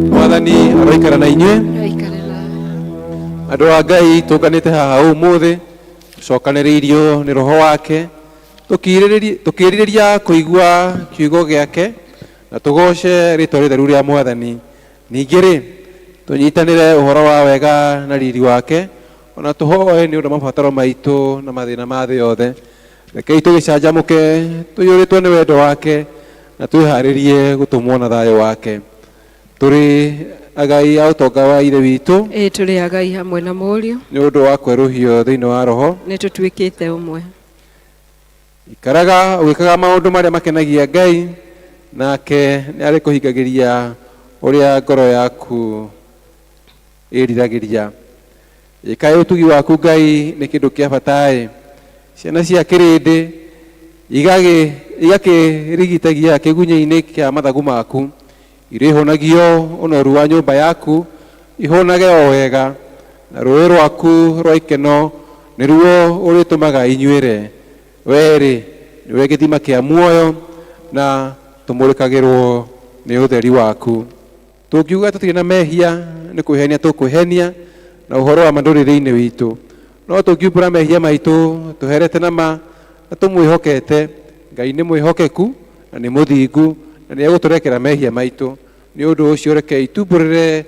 Mwathani aroikara na inyue. Andũ a Ngai tũkanĩte haha ũmũthĩ cokanĩrĩirio nĩ roho wake tũkĩrirĩria kũigua kiugo gĩake na tũgoce rĩtwa rĩtheru rĩa Mwathani. Ningĩ-rĩ tũnyitanĩre ũhoro wa wega na riri wake, ona tũhoe nĩ ũndũ mabataro maitũ na mathĩna ma thĩ yothe. Rekei tũgĩcanjamũke tũiyũrĩtwo nĩ wendo wake na twĩharĩrie gũtũmwo na thayũ wake. Tũrĩ agai a ũtonga wa ithe witũ, tũrĩ agai hamwe na mũriũ nĩ ũndũ wa kwerũhio thĩinĩ wa roho, nĩ tũtuĩkĩte ũmwe. Ikaraga ũgĩkaga maũndũ marĩa makenagia Ngai, nake nĩ arĩ kũhingagĩria ũrĩa ngoro yaku ĩriragĩria. Ĩkaĩ ũtugi waku Ngai nĩ kĩndũ kĩa bata. Ciana cia kĩrĩndĩ igakĩrigitagia kĩgunyĩ-inĩ kĩa mathagu maku, irĩhonagio ũnoru wa nyũmba yaku ihonage o wega, na rũĩ rwaku rwa ikeno nĩruo ũrĩtũmaga inyuĩre. Wee-rĩ nĩwe gĩthima kĩa muoyo na tũmũrĩkagĩrwo nĩ ũtheri waku. Tũngiuga tũtirĩ na mehia nĩ kwĩhenia tũkwĩhenia na ũhoro wa mandũrĩ thĩinĩ witũ, no tũngiumbũra mehia maitũ tũherete na ma na tũmwĩhokete, Ngai nĩ mwĩhokeku na nĩ mũthingu na nĩ egũtũrekera mehia maitũ. Nĩ ũndũ ũcio rekei tumbũrĩre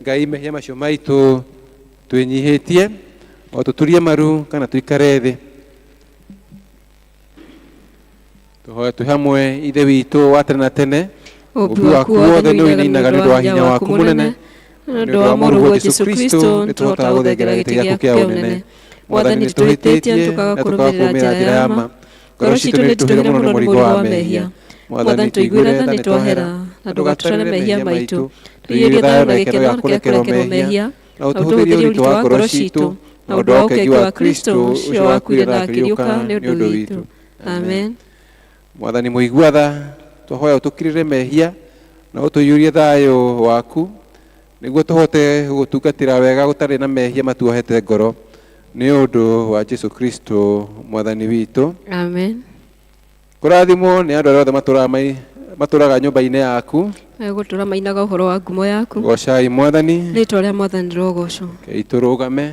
Ngai mehia macio maitũ twĩnyihĩtie, o tũturie maru kana tuikare thĩ. Tũhoe twĩ hamwe. Ithe witũ wa tene na tene, ũmbi waku wothe nĩ ũinainaga nĩ ũndũ wa hinya waku mũnene, nĩ ũndũ wa mũrũguo Jesũ Kristo nĩ tũhotaga gũthengerera gĩtĩ gĩaku kĩa ũnene. Mwathani nĩtũhĩtĩtie tũkaga kũrũmĩrĩra njĩra ya ma, ngoro citũ nĩ tũtũhĩre mũno nĩ mũrigo wa mehia. Mwathani tũiguĩre tha nĩ twahera, na ndũgatũrane mehia maitũ, tũiyũrie thayũ na gĩkeno gĩa kũrekerwo mehia, na ũtũhũthĩrie ũritũ wa ngoro citũ, na ũndũ wa ũkengi wa Kristo ũcio wakuire na akĩriũka nĩ ũndũ witũ. Amen. Mwathani mũigua tha, tũhoya ũtũkirĩre mehia na ũtũiyũrie thayũ waku, nĩguo tũhote gũtungatĩra wega gũtarĩ na mehia matuohete ngoro, nĩ ũndũ wa Jesũ Kristo Mwathani witũ. Amen. Kũrathimwo nĩ andũ arĩa othe matũraga nyũmba-inĩ yaku, gũtũra mainaga ũhoro wa ngumo yaku. Gocai Mwathani. Rĩĩtwa rĩa Mwathani rĩrogocwo. Kei tũrũgame.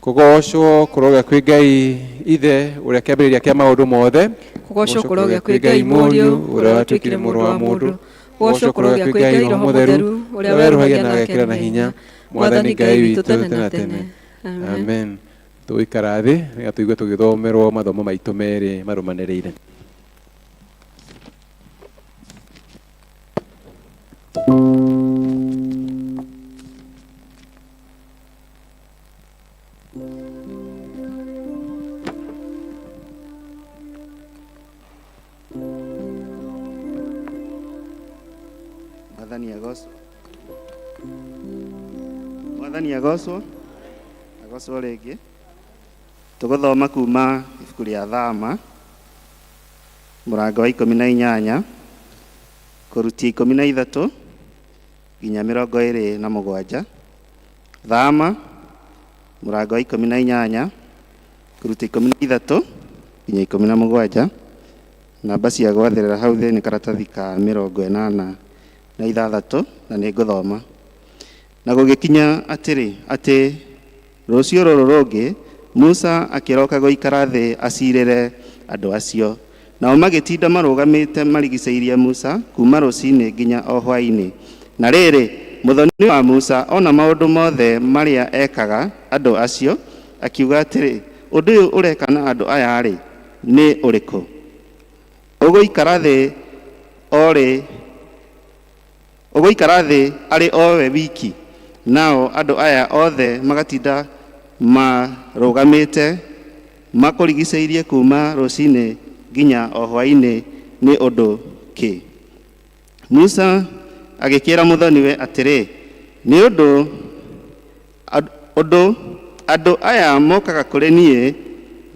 Kũgocwo kũrogĩa kwĩ Ngai Ithe ũrĩa kĩambĩrĩria kĩa maũndũ mothe. Kũgocwo kũrogĩa kwĩ Ngai Mũriũ ũrĩa watuĩkire mũrũ wa mũndũ. Kũgocwo kũrogĩa kwĩ Ngai Roho Mũtheru ũrĩa werũhagia na agekĩra na hinya. Mwathani Ngai witũ tene na tene. Amen. Tũikara thĩ nĩgetha tũigue tũgĩthomerwo mathomo maitũ merĩ marũmanĩrĩire. Mwathani agocwo rĩngĩ. Tũgũthoma kuma ibuku rĩa Thama mũrango wa 18 kũrutia 13 nginya 27. Thama mũrango wa 18 kũrutia 13 nginya 27. Namba cia gwathĩrĩra hau thĩ nĩ karatathi ka 86 na nĩ ngũthoma. Na gũgĩkinya atĩ rũciũ rũrũ rũngĩ Musa akĩroka gũikara thĩ acirĩre andũ acio. Nao magĩtinda marũgamĩte marigicĩirie Musa kuma rũcinĩ nginya o hwaĩ-inĩ. Na rĩrĩ, mũthoni wa Musa ona maũndũ mothe marĩa ekaga andũ acio, akiuga atĩrĩ, ũndũ ũyũ ũreka na andũ aya-rĩ nĩ ũrĩkũ? Ũgũikara thĩ arĩ owe wiki, nao andũ aya othe magatinda marũgamĩte makũrigicĩirie kuma rũcinĩ nginya o hwaĩ-inĩ nĩ ũndũ kĩ? Musa agĩkĩra mũthoniwe atĩrĩ, nĩ ũndũ andũ aya mokaga kũrĩ niĩ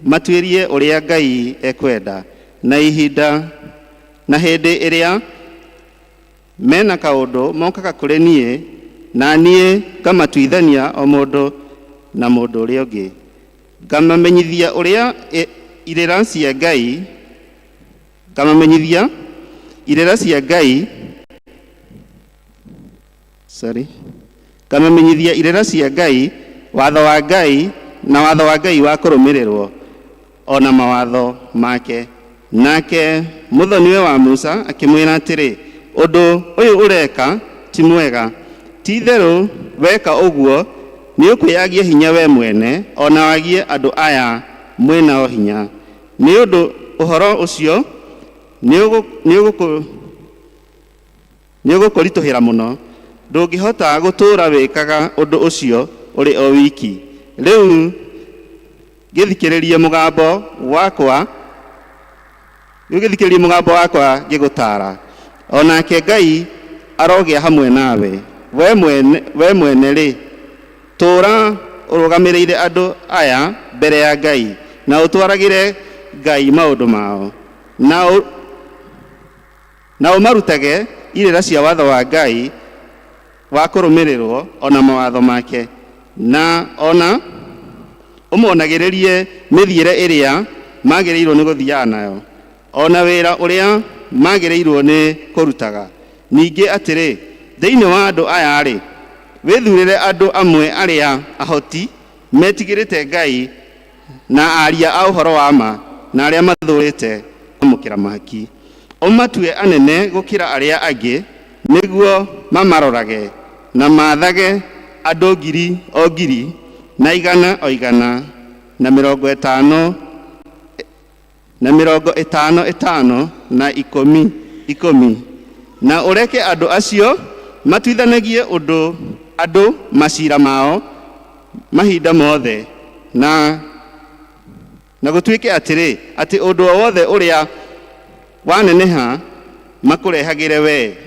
matuĩrie ũrĩa Ngai ekwenda, na hĩndĩ ĩrĩa mena kaũndũ mokaga kũrĩ niĩ, na niĩ ngamatuithania o mũndũ na mũndũ ũrĩa ũngĩ. Ngamamenyithia ũrĩa irĩra cia Ngai, ngamamenyithia irĩra cia Ngai, ngamamenyithia irĩra cia Ngai, watho wa Ngai na watho wa Ngai wa kũrũmĩrĩrwo, ona mawatho make. Nake mũthoniwe wa Musa akĩmwĩra atĩrĩ, ũndũ ũyũ ũreka ti mwega. Ti-itherũ weka ũguo nĩ ũkwĩyagia hinya we mwene, ona wagie andũ aya mwĩnao hinya. Nĩ ũndũ ũhoro ũcio nĩ ũgũkũritũhĩra mũno. Ndũngĩhota gũtũũra wĩkaga ũndũ ũcio ũrĩ o wiki. Rĩu gĩthikĩrĩrie mũgambo wakwa ngĩgũtaara. Onake Ngai arogĩa hamwe nawe. We mwene-rĩ, tũũra ũrũgamĩrĩire andũ aya mbere ya Ngai, na ũtwaragĩre Ngai maũndũ mao, na ũmarutage irĩra cia watho wa Ngai wa kũrũmĩrĩrwo, ona mawatho make, na ona ũmonagĩrĩrie mĩthiĩre ĩrĩa magĩrĩirwo nĩ gũthiaga nayo, ona wĩra ũrĩa magĩrĩirwo nĩ kũrutaga. Ningĩ atĩrĩ, thĩinĩ wa andũ aya-rĩ, wĩthurĩre andũ amwe arĩa ahoti, metigĩrĩte Ngai, na aria a ũhoro wa ma, na arĩa mathũrĩte kwamũkĩra mahaki. Ũmatue anene gũkĩra arĩa angĩ, nĩguo mamarorage na mathage andũ ngiri o ngiri, na igana o igana, na 50 na 10. Na ũreke andũ acio matuithanagie andũ macira mao mahinda mothe, na gũtuĩke atĩ ũndũ o wothe ũrĩa waneneha makũrehagĩre we.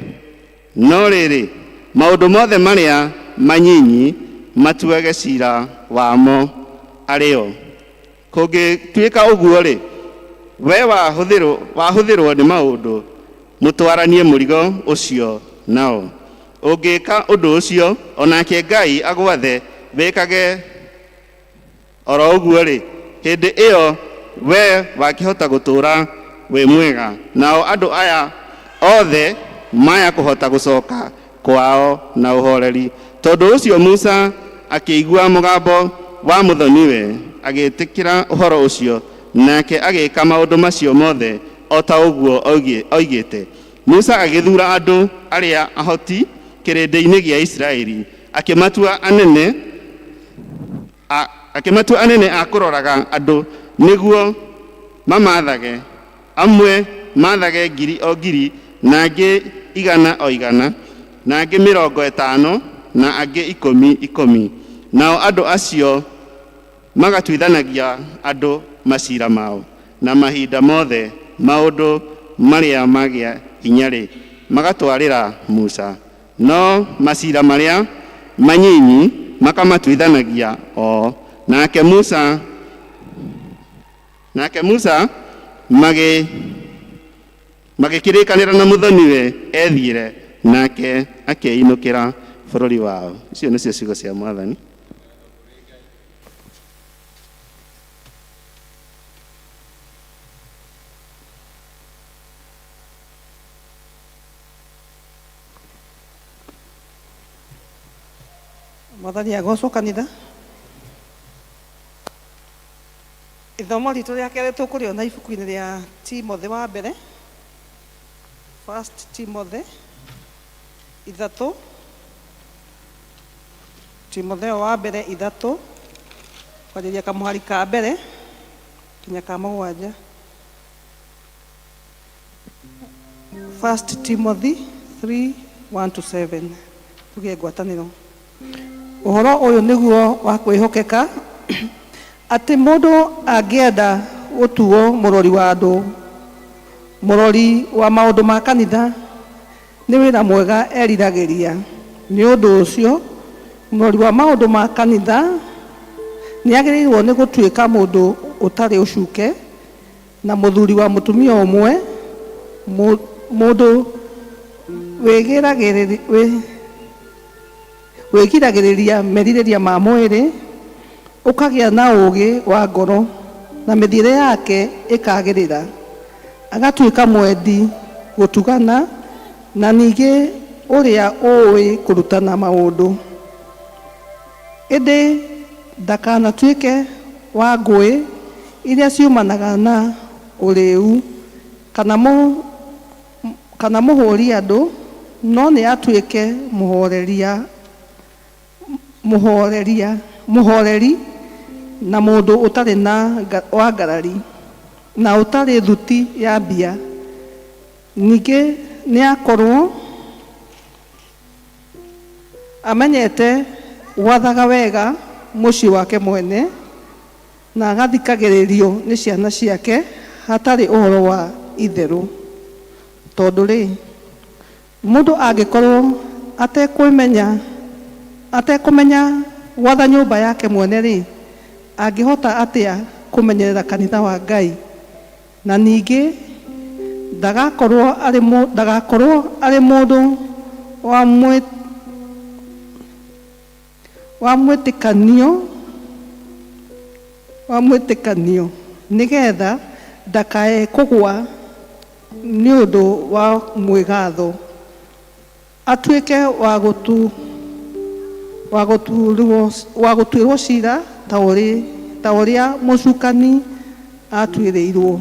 No rĩrĩ, maũndũ mothe marĩa manyinyi matuage cira wamo arĩo. Kũngĩtuĩka ũguo-rĩ, we wahũthĩrwo nĩ maũndũ, mũtwaranie mũrigo ũcio nao. Ũngĩka ũndũ ũcio, onake Ngai agwathe wĩkage oro ũguo-rĩ, hĩndĩ ĩyo we wakĩhota gũtũũra wĩ mwega, nao andũ aya othe maya kũhota gũcoka kwao na ũhoreri. Tondũ ũcio Musa akĩigua mũgambo wa mũthoniwe, agĩtĩkĩra ũhoro ũcio, nake agĩka maũndũ macio mothe o ta ũguo oigĩte. Musa agĩthura andũ arĩa ahoti kĩrĩndĩ-inĩ gĩa Isiraeli, akĩmatua anene a kũroraga andũ nĩguo mamathage. Amwe mathage ngiri o ngiri, na angĩ 100 o 100, na angĩ 50, na angĩ 10. Nao andũ acio magatuithanagia andũ macira mao, na mahinda mothe maũndũ marĩa magĩa hinya-rĩ magatwarĩra Musa. No macira marĩa manyinyi makamatuithanagia o. Nake Musa magĩkĩrĩkanĩra na mũthoniwe ethiĩre, nake akĩinũkĩra bũrũri wao. Icio nĩcio ciugo cia Mwathani. Mwathani agocwo kanitha. Ithomo ritũ rĩa kerĩ tũkũrĩona ibuku-inĩ rĩa Timothy wa mbere, 1 Timothy 3. Timotheo wa mbere 3, kwanjĩrĩria kamũhari ka mbere nginya ka 7. 1 Timothy 3:1-7. Tũgĩe ngwatanĩro. Ũhoro ũyũ nĩguo wa kwĩhokeka, atĩ mũndũ angĩenda gũtuo mũrori wa andũ, mũrori wa maũndũ ma kanitha, nĩ wĩra mwega eriragĩria. Nĩ ũndũ ũcio, mũrori wa maũndũ ma kanitha nĩ agĩrĩirwo nĩ gũtuĩka mũndũ ũtarĩ ũcuke, na mũthuri wa mũtumia ũmwe, mũndũ wĩgiragĩrĩria merirĩria ma mwĩrĩ, ũkagĩa na ũũgĩ wa ngoro na mĩthiĩre yake ĩkagĩrĩra, agatuĩka mwendi gũtugana na ningĩ ũrĩa ũĩ kũrutana maũndũ. Ĩndĩ ndakanatuĩke wa ngũĩ iria ciumanaga na ũrĩu kana mũhũri andũ, no nĩ atuĩke mũhoreri na mũndũ ũtarĩ na wangarari na ũtarĩ thuti ya mbia. Ningĩ nĩ akorwo amenyete gwathaga wega mũciĩ wake mwene na agathikagĩrĩrio nĩ ciana ciake hatarĩ ũhoro wa itherũ. Tondũ rĩ, mũndũ angĩkorwo atekũmenya gwatha nyũmba yake mwene rĩ, angĩhota atĩa kũmenyerera kanitha wa Ngai? Na ningĩ ndagakorwo arĩ mũndũ wa mwĩtĩkanio nĩgetha ndakae kũgwa nĩ ũndũ wa mwĩgatho, atuĩke wa gũtuĩrwo cira ta ũrĩa mũcukani atuĩrĩirwo.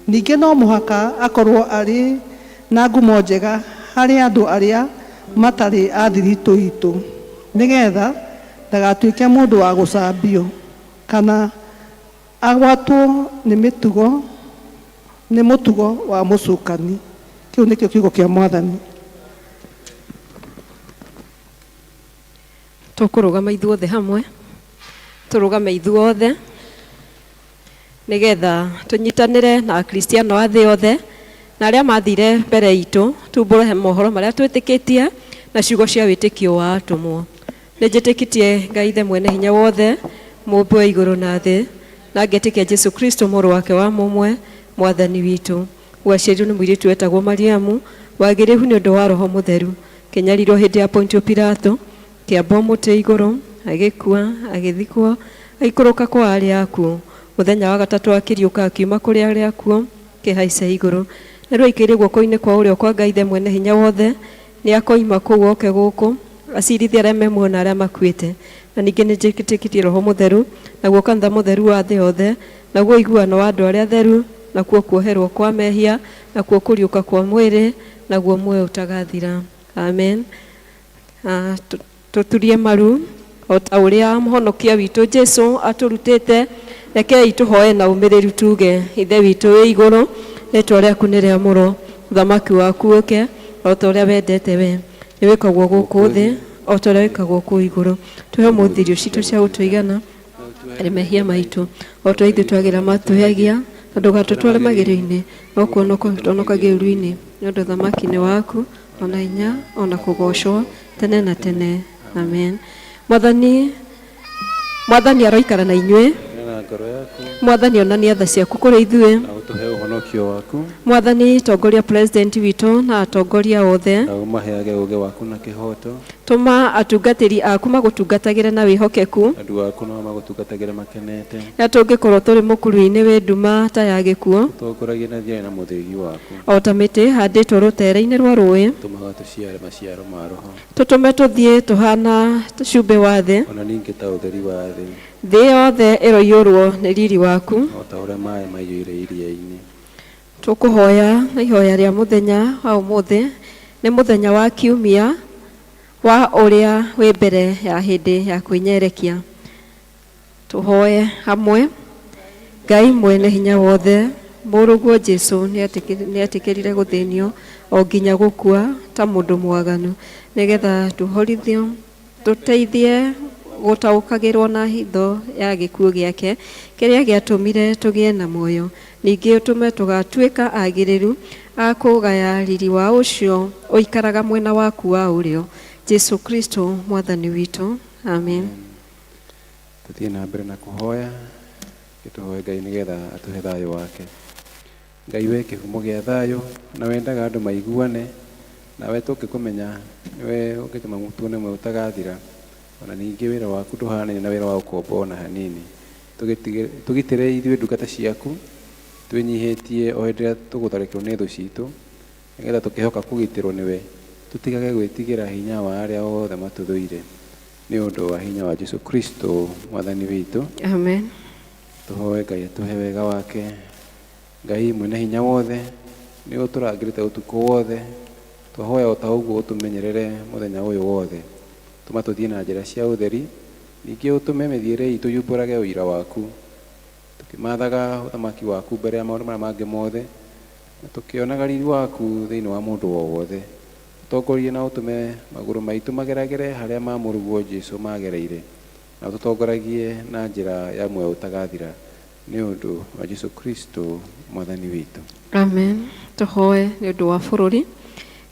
Ningĩ no mũhaka akorwo arĩ na ngumo njega harĩ andũ arĩa matarĩ a thiritũ itũ, nĩgetha ndagatuĩke mũndũ wa gũcambio kana agwatwo nĩ mũtugo wa mũcukani. Kĩu nĩkĩo kiugo kĩa Mwathani. Tũkũrũgama ithuothe hamwe, tũrũgame ithuothe nĩgetha tũnyitanĩre na akristiano a thĩ yothe na arĩa mathire mbere itũ, tumbũre mohoro marĩa twĩtĩkĩtie na ciugo cia wĩtĩkio wa atũmwo. Nĩ njĩtĩkĩtie Ngai Ithe mwene hinya wothe, mũmbi wa igũrũ na thĩ, na ngetĩkia Jesu Kristo mũrũ wake wa mũmwe, Mwathani witũ, waciarirwo nĩ mũirĩtu wetagwo Mariamu, wagĩrĩhu nĩ ũndũ wa Roho Mũtheru, kĩnyarirwo hĩndĩ ya Pontio Pilato, kĩambwo mũtĩ igũrũ, agĩkua, agĩthikwo, aikũrũka kwa arĩa akuũ, mũthenya wa gatatũ akĩriũka akiuma kũrĩ arĩa akuũ, kĩhaica igũrũ, na rĩu aikĩire guoko-inĩ kwa ũrĩo kwa Ngai Ithe mwene hinya wothe, nĩ akoima kũu oke gũkũ acirithie arĩa memuona arĩa makuĩte. Na ningĩ nĩ njĩtĩkĩtie Roho Mũtheru, naguo kanitha mũtheru wa thĩ yothe, naguo iguano wa andũ arĩa atheru, nakuo kuoherwo kwa mehia, nakuo kũriũka kwa mwĩrĩ, naguo muoyo ũtagathira. Amen. Tũturie maru o ta ũrĩa mũhonokia witũ Jesu atũrutĩte. Rekei tũhoe na ũmĩrĩru tuge: Ithe witũ wĩ igũrũ, rĩĩtwa rĩaku nĩ rĩamũrwo, ũthamaki waku ũke, o ta ũrĩa wendete we, nĩ wĩkagwo gũkũ thĩ o ta ũrĩa wĩkagwo kũu igũrũ. Tũhe ũmũthĩ irio citũ cia gũtũigana, arĩ mehia maitũ o ta ithuĩ twagĩra matũheagia, na ndũgatũtware magerio-inĩ, no kuonokagia ũru-inĩ, nĩ ũndũ ũthamaki nĩ waku, ona hinya, ona kũgocwo tene na tene. Amen. Mwathani aroikara na inyuĩ. Mwathani onania tha ciaku kũrĩ ithuĩ. Mwathani tongoria president witũ na atongoria othe. Tũma atungatĩri aku magũtungatagĩre na wĩhokeku. Na tũngĩkorwo tũrĩ mũkuru-inĩ wĩ nduma ta ya gĩkuũ, o ta mĩtĩ handĩtwo rũtere-inĩ rwa rũĩ, tũtũme tũthiĩ tũhana cumbĩ wa thĩ, thĩ yothe ĩroiyũrwo nĩ riri waku. Tũkũhoya na ihoya rĩa mũthenya wa ũmũthĩ, nĩ mũthenya wa kiumia wa ũrĩa wĩ mbere ya hĩndĩ ya kwĩnyerekia. Tũhoye hamwe. Ngai mwene hinya wothe, mũrũguo Jesu nĩ etĩkĩrire gũthĩnio o nginya gũkua ta mũndũ mwaganu, nĩgetha tũhorithio, tũteithie gũtaũkagĩrwo na hitho ya gĩkuũ gĩake kĩrĩa gĩatũmire tũgĩe na muoyo. Ningĩ ũtũme tũgatuĩka agĩrĩru a kũgaya riri wa ũcio ũikaraga mwena waku wa ũrĩo, Jesu Kristo Mwathani witũ. Amen. Tuthiĩ na mbere na kũhoya, gĩtũhoe Ngai nĩgetha atũhe thayũ wake. Ngai we kĩhumo gĩa thayũ, na wendaga andũ maiguane, nawe tũngĩkũmenya we ũngĩtũma tuone mwe ũtagathira, ona ningĩ wĩra waku ndũhanaine na wĩra wa ũkombo ona hanini. Tũgitĩre ithuĩ ndungata ciaku, twĩnyihĩtie o hĩndĩ ĩrĩa tũgũtharĩkĩrwo nĩ thũ citũ, nĩgetha tũkĩhoka kũgitĩrwo nĩwe, tũtigage gwĩtigĩra hinya wa arĩa othe matũthũire, nĩ ũndũ wa hinya wa Jesũ Kristo mwathani witũ. Amen. Tũhoe Ngai atũhe wega wake. Ngai mwene hinya wothe nĩ ũtũrangĩrĩte ũtukũ wothe, twahoya o ta ũguo ũtũmenyerere mũthenya ũyũ wothe, tũma tũthiĩ na njĩra cia ũtheri, ningĩ ũtũme mĩthiĩre itũ yumbũrage ũira waku, tũkĩmathaga ũthamaki waku mbere ya maũndũ marĩa mangĩ mothe, na tũkĩonaga riri waku thĩinĩ wa mũndũ o wothe. Ũtongorie na ũtũme magũrũ maitũ mageragere harĩa ma mũrũguo Jesũ magereire, na ũtũtongoragie na njĩra ya muoyo ũtagathira, nĩ ũndũ wa Jesũ Kristo mwathani witũ. Amen. Tũhoe nĩ ũndũ wa bũrũri.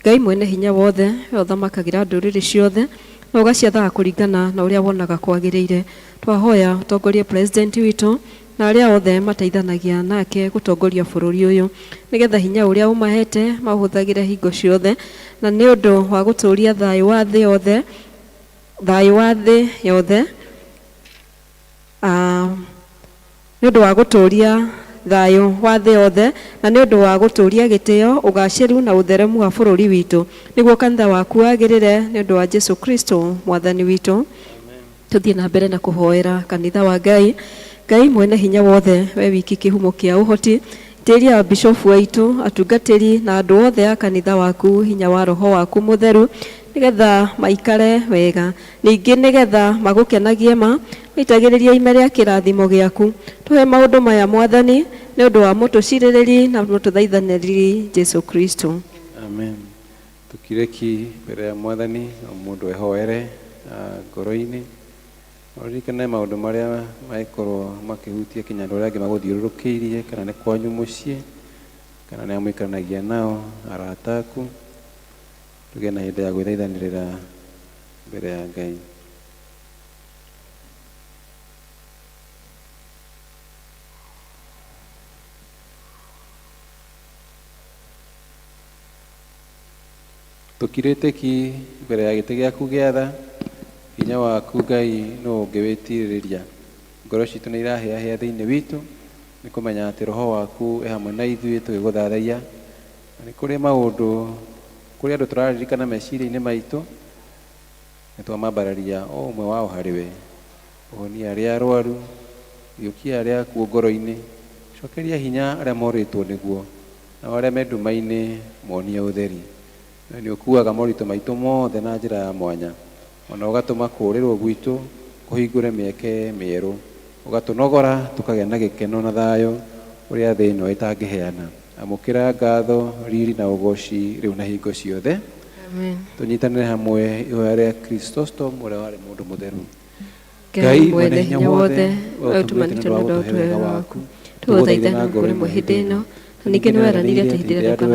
Ngai mwene hinya wothe we ũthamakagĩra ndũrĩrĩ ciothe na ũgaciathaga kũringana na ũrĩa wonaga kwagĩrĩire. Twahoya ũtongorie president witũ na arĩa othe mateithanagia nake gũtongoria bũrũri ũyũ, nĩgetha hinya ũrĩa ũmahete maũhũthagĩre hingo ciothe, na nĩ ũndũ wa gũtũũria thayũ wa thĩ yothe, nĩ ũndũ wa gũtũũria thayũ wa thĩ yothe, na nĩ ũndũ wa gũtũũria gĩtĩo, ũgacĩru na ũtheremu wa bũrũri witũ, nĩguo kanitha waku wagĩrĩre, nĩ ũndũ wa Jesũ Kristo mwathani witũ. Tũthiĩ na mbere na kũhoera kanitha wa Ngai. Ngai mwene hinya wothe, we wiki kĩhumo kĩa ũhoti, tĩria bishofu witũ, atungatĩri na andũ othe a kanitha waku hinya wa roho waku mũtheru, nĩgetha maikare wega, ningĩ nĩgetha magũkenagie maitagĩrĩria ime rĩa kĩrathimo gĩaku. Tũhe maũndũ maya mwathani, nĩ ũndũ wa mũtũcirĩrĩri na mũtũthaithanĩrĩri Jesũ Kristo. Amen. Tukireki mbere ya mwathani o mũndũ ehoere ngoro-inĩ, oririkane maũndũ marĩa mangĩkorwo makĩhutia kinya andũ arĩa angĩ magũthiũrũrũkĩirie, kana nĩ kwanyu mũciĩ, kana nĩ amũikaranagia nao, arata aku. Tũgĩe na hĩndĩ ya gwĩthaithanĩrĩra mbere ya Ngai. Tũkirĩte ki mbere ya gĩtĩ gĩaku gĩa tha, hinya waku Ngai no ũngĩwĩtirĩrĩria. Ngoro citũ nĩ irahĩahĩa thĩinĩ witũ, nĩ kũmenya atĩ roho waku e hamwe na ithuĩ tũgĩgũthathaiya. Na nĩ kũrĩ maũndũ, kũrĩ andũ tũraririkana meciria-inĩ maitũ, nĩ twamambararia o ũmwe wao harĩwe. Ũhonia arĩa arwaru, gĩũkia arĩa akuũ ngoro-inĩ, cokeria hinya arĩa morĩtwo nĩguo, na arĩa me nduma-inĩ monie ũtheri. Nĩ ũkuaga moritũ maitũ mothe na njĩra ya mwanya, ona ũgatũma kũũrĩrwo gwitũ kũhingũre mĩeke mĩerũ, ũgatũnogora tũkagĩa na gĩkeno na thayũ ũrĩa thĩ ĩno ĩtangĩheana. Amũkĩra ngatho, riri na ũgoci rĩu na hingo ciothe. Amen. Tũnyitanĩre hamwe ihoya rĩa Kristostom ũrĩa warĩ mũndũ mũtheru. Ngai mwene hinya wothe, we ũtũmanĩte na ũndũ wega waku, tũgũthaitha na ngoro ĩmwe hĩndĩ ĩno, na ningĩ nĩ weranĩire atĩ hĩndĩ ĩrĩa andũ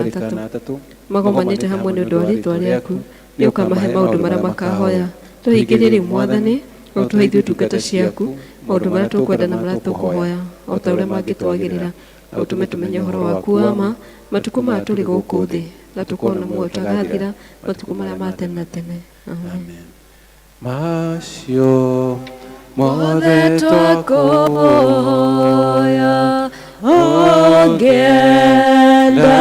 atatũ magomanĩte hamwe nĩ ũndũ wa rĩĩtwa rĩaku, nĩ ũkamahe maũndũ marĩa makahoya. Tũhingĩrie rĩu mwathani, o tũhe ithuĩ ndungata ciaku maũndũ marĩa tũkwenda na marĩa tũkũhoya, o ta ũrĩa mangĩtwagĩrĩra, na ũtũme tũmenye ũhoro waku wa ma matukũ maya tũrĩ gũkũ thĩ, na tũkorwo na muoyo ũtagathira matukũ marĩa ma tene na tene. Amen. Macio mothe twakuhoya, ongenda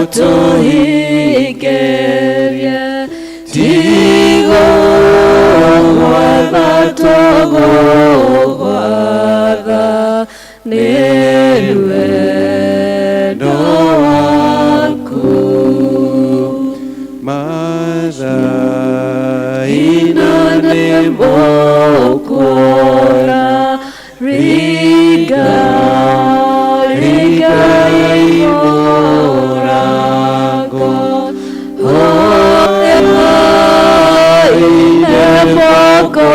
ũtũhingĩrie, tigũgwatha tũgũgwatha, nĩ wendo waku. Mathaina nĩ mũkũra, ringa mũrango, hoyaine moko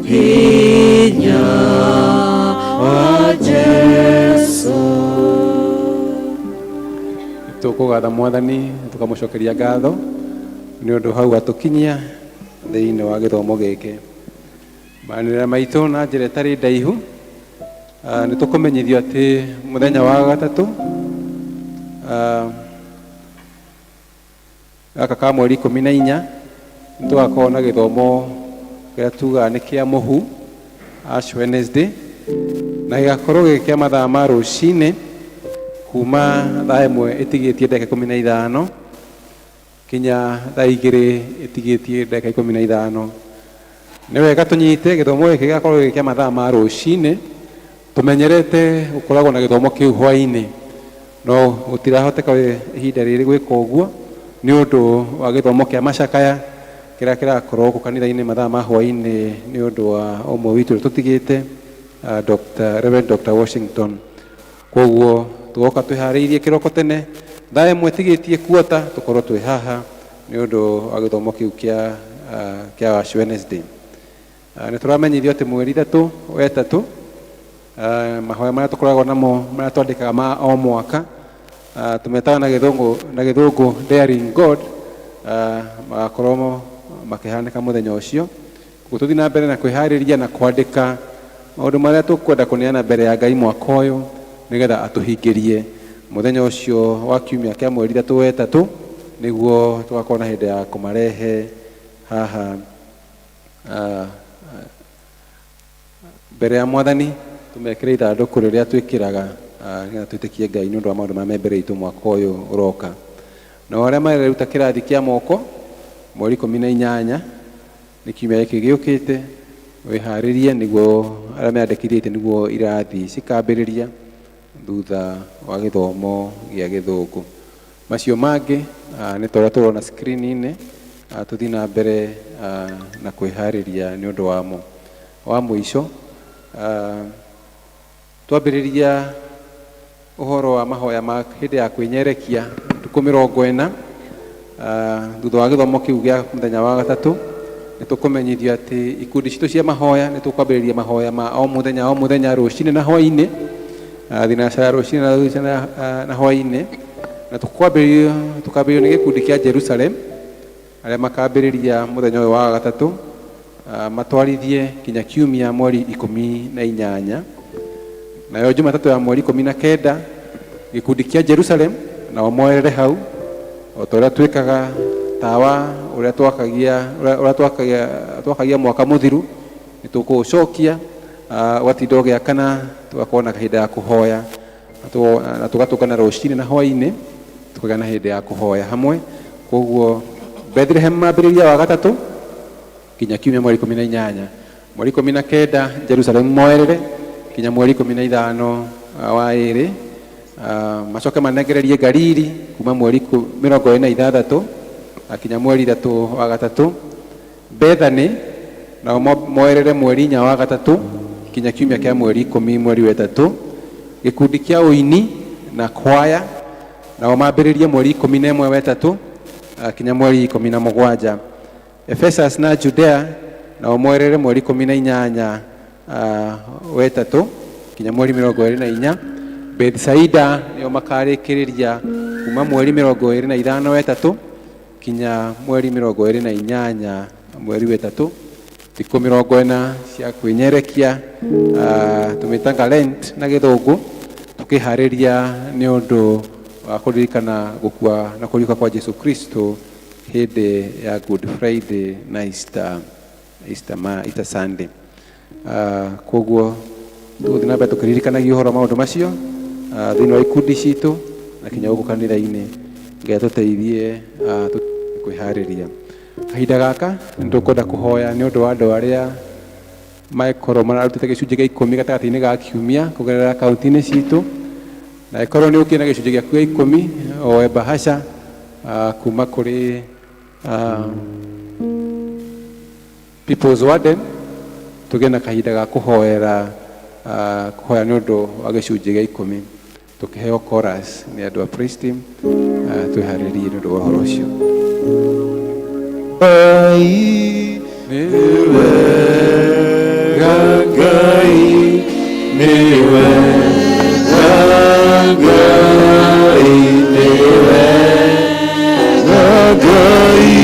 hinya wa Jesũ. Tũkũgatha mwathani, tũkamũcokeria ngatho nĩ ũndũ hau atũkinyia thĩinĩ wa gĩthomo gĩkĩ. Maanĩrĩra maitũ na njĩra ĩtarĩ ndaihu, nĩ tũkũmenyithio atĩ mũthenya wa gatatũ gaka ka mweri 14 tugakona githomo kia tuga ni kia muhu Ash Wednesday na igakorwo gikia mathaa ma rucine kuma thaa 1 itigitie ndagika 15 kinya thaa 2 itigitie ndagika 15 ni wega tunyite githomo giki gigakorwo gikia mathaa ma rucine tumenyerete ukoragwo na githomo kiu hwaini no utirahoteka ihinda riri gwika uguo ni undu wa githomo kia macakaya kira kirakorwo ku kanitha-ini mathaa ma hwaini ni undu wa umwe witu tutigite Reverend Dr. Washington. Koguo tugoka twihariirie kiroko tene thaa 1 tigitie kuota tukorwo twi haha ni undu wa githomo kiu kia Ash Wednesday. Ni turamenyithio ati mweri 3 wetatu mahoya maria tukoragwo namo maria twandikaga ma o mwaka tumetaga na githungu Daring God magakorwo makihanika muthenya ucio gututhi na mbere na kwihariria na kwandika maundu maria tukwenda kuneana mbere ya Ngai mwaka uyu nigetha atuhingirie muthenya ucio wa kiumia kia mweri 3 wetatu niguo tugakorwo na hindi ya kumarehe haha mbere ya Mwathani tumekire ithanduku riria twikiraga nigetha twitikie Ngai ni undu wa maundu ma mbere itu mwaka uyu uroka na aria mareruta kirathi kia moko mweri 18 ni kiumia giki giukite wiharirie niguo aria meandikithite niguo irathi cikambiriria thutha wa githomo gia githungu macio mangi ni toria turona screen-ini tuthi na mbere na kwihariria ni undu wamo wa muico twambiriria uhoro wa mahoya ma hindi ya kwinyerekia tuku 40 thutha wa githomo kiu gia muthenya wa gatatu ni tukumenyithio ati ikundi citu cia mahoya ni tukwambiriria mahoya ma o muthenya rucine na hwaini thinacara rucine na hwaini na tukambiririo ni gikundi kia Jerusalem aria makambiriria muthenya uyu wa gatatu matwarithie kinya kiumia mweri 18 nayo Jumatatu ya mweri 19 gikundi kia Jerusalem na moerere hau o toria twikaga tawa uria twakagia mwaka muthiru ni tukucokia watinda giakana tugakorwo na kahinda ya kuhoya na tugatukana rucini na hwaini tukagĩa na hindi ya kuhoya hamwe. Koguo Bethlehem mambiriria wa gatatu kinya kiumia mweri 18 mweri 19 Jerusalem moerere kinya mweri 15 wa iri macoke manengererie Galili kuma mweri 26 akinya mweri 3 wa gatatu. Bethany na moerere mweri 4 wa gatatu kinya kiumia kia mweri 10 mweri wa 3. Gikundi kia uini na kwaya na mambiririe mweri 11 wa 3 kinya mweri 17. Ephesus na Judea na moerere mweri 18 wa 3 kinya mweri 24. Bethsaida nio makarikiriria kuma mweri 25 wa 3 kinya mweri 28 mweri wa 3. Thikũ 40 cia kwinyerekia tumitanga Lent na githungu tukihariria ni undu wa kuririkana gukua na kuriuka kwa Jesu Kristo hindi ya Good Friday na Easter Sunday. Koguo tuthi na mbere tukiririkanagia uhoro maundu macio thini wa ikundi citu na kinya guku kanitha-ini ngai tuteithie kwihariria kahinda gaka nitukwenda kuhoya ni undu wa andu aria maikorwo mararutite gicunjĩ gia 10 gatagati-inĩ ga kiumia kugerera akaunti-inĩ citu na ikorwo ni ukina gicunjĩ giaku gia 10 oe bahasha kuma kuri People's Warden tugie na kahinda ga kuhoera kuhoya ni undu wa gicunjĩ gia 10 tukiheo chorus ni andu a praise team twiharirie ni undu wa uhoro ucio. Gai niwe Gai niwe Gai niwe Gai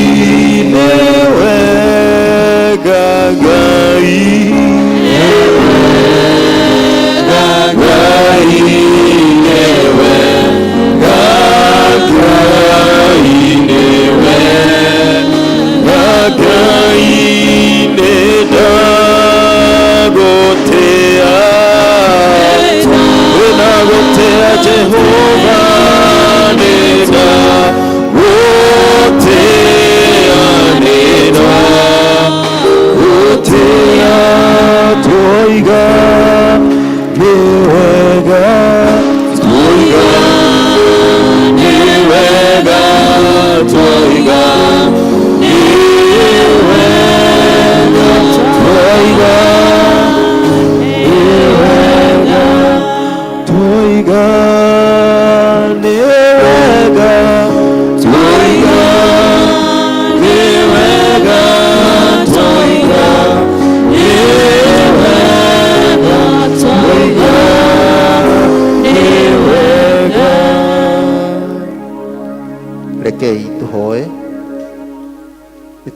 niwe Gai niwe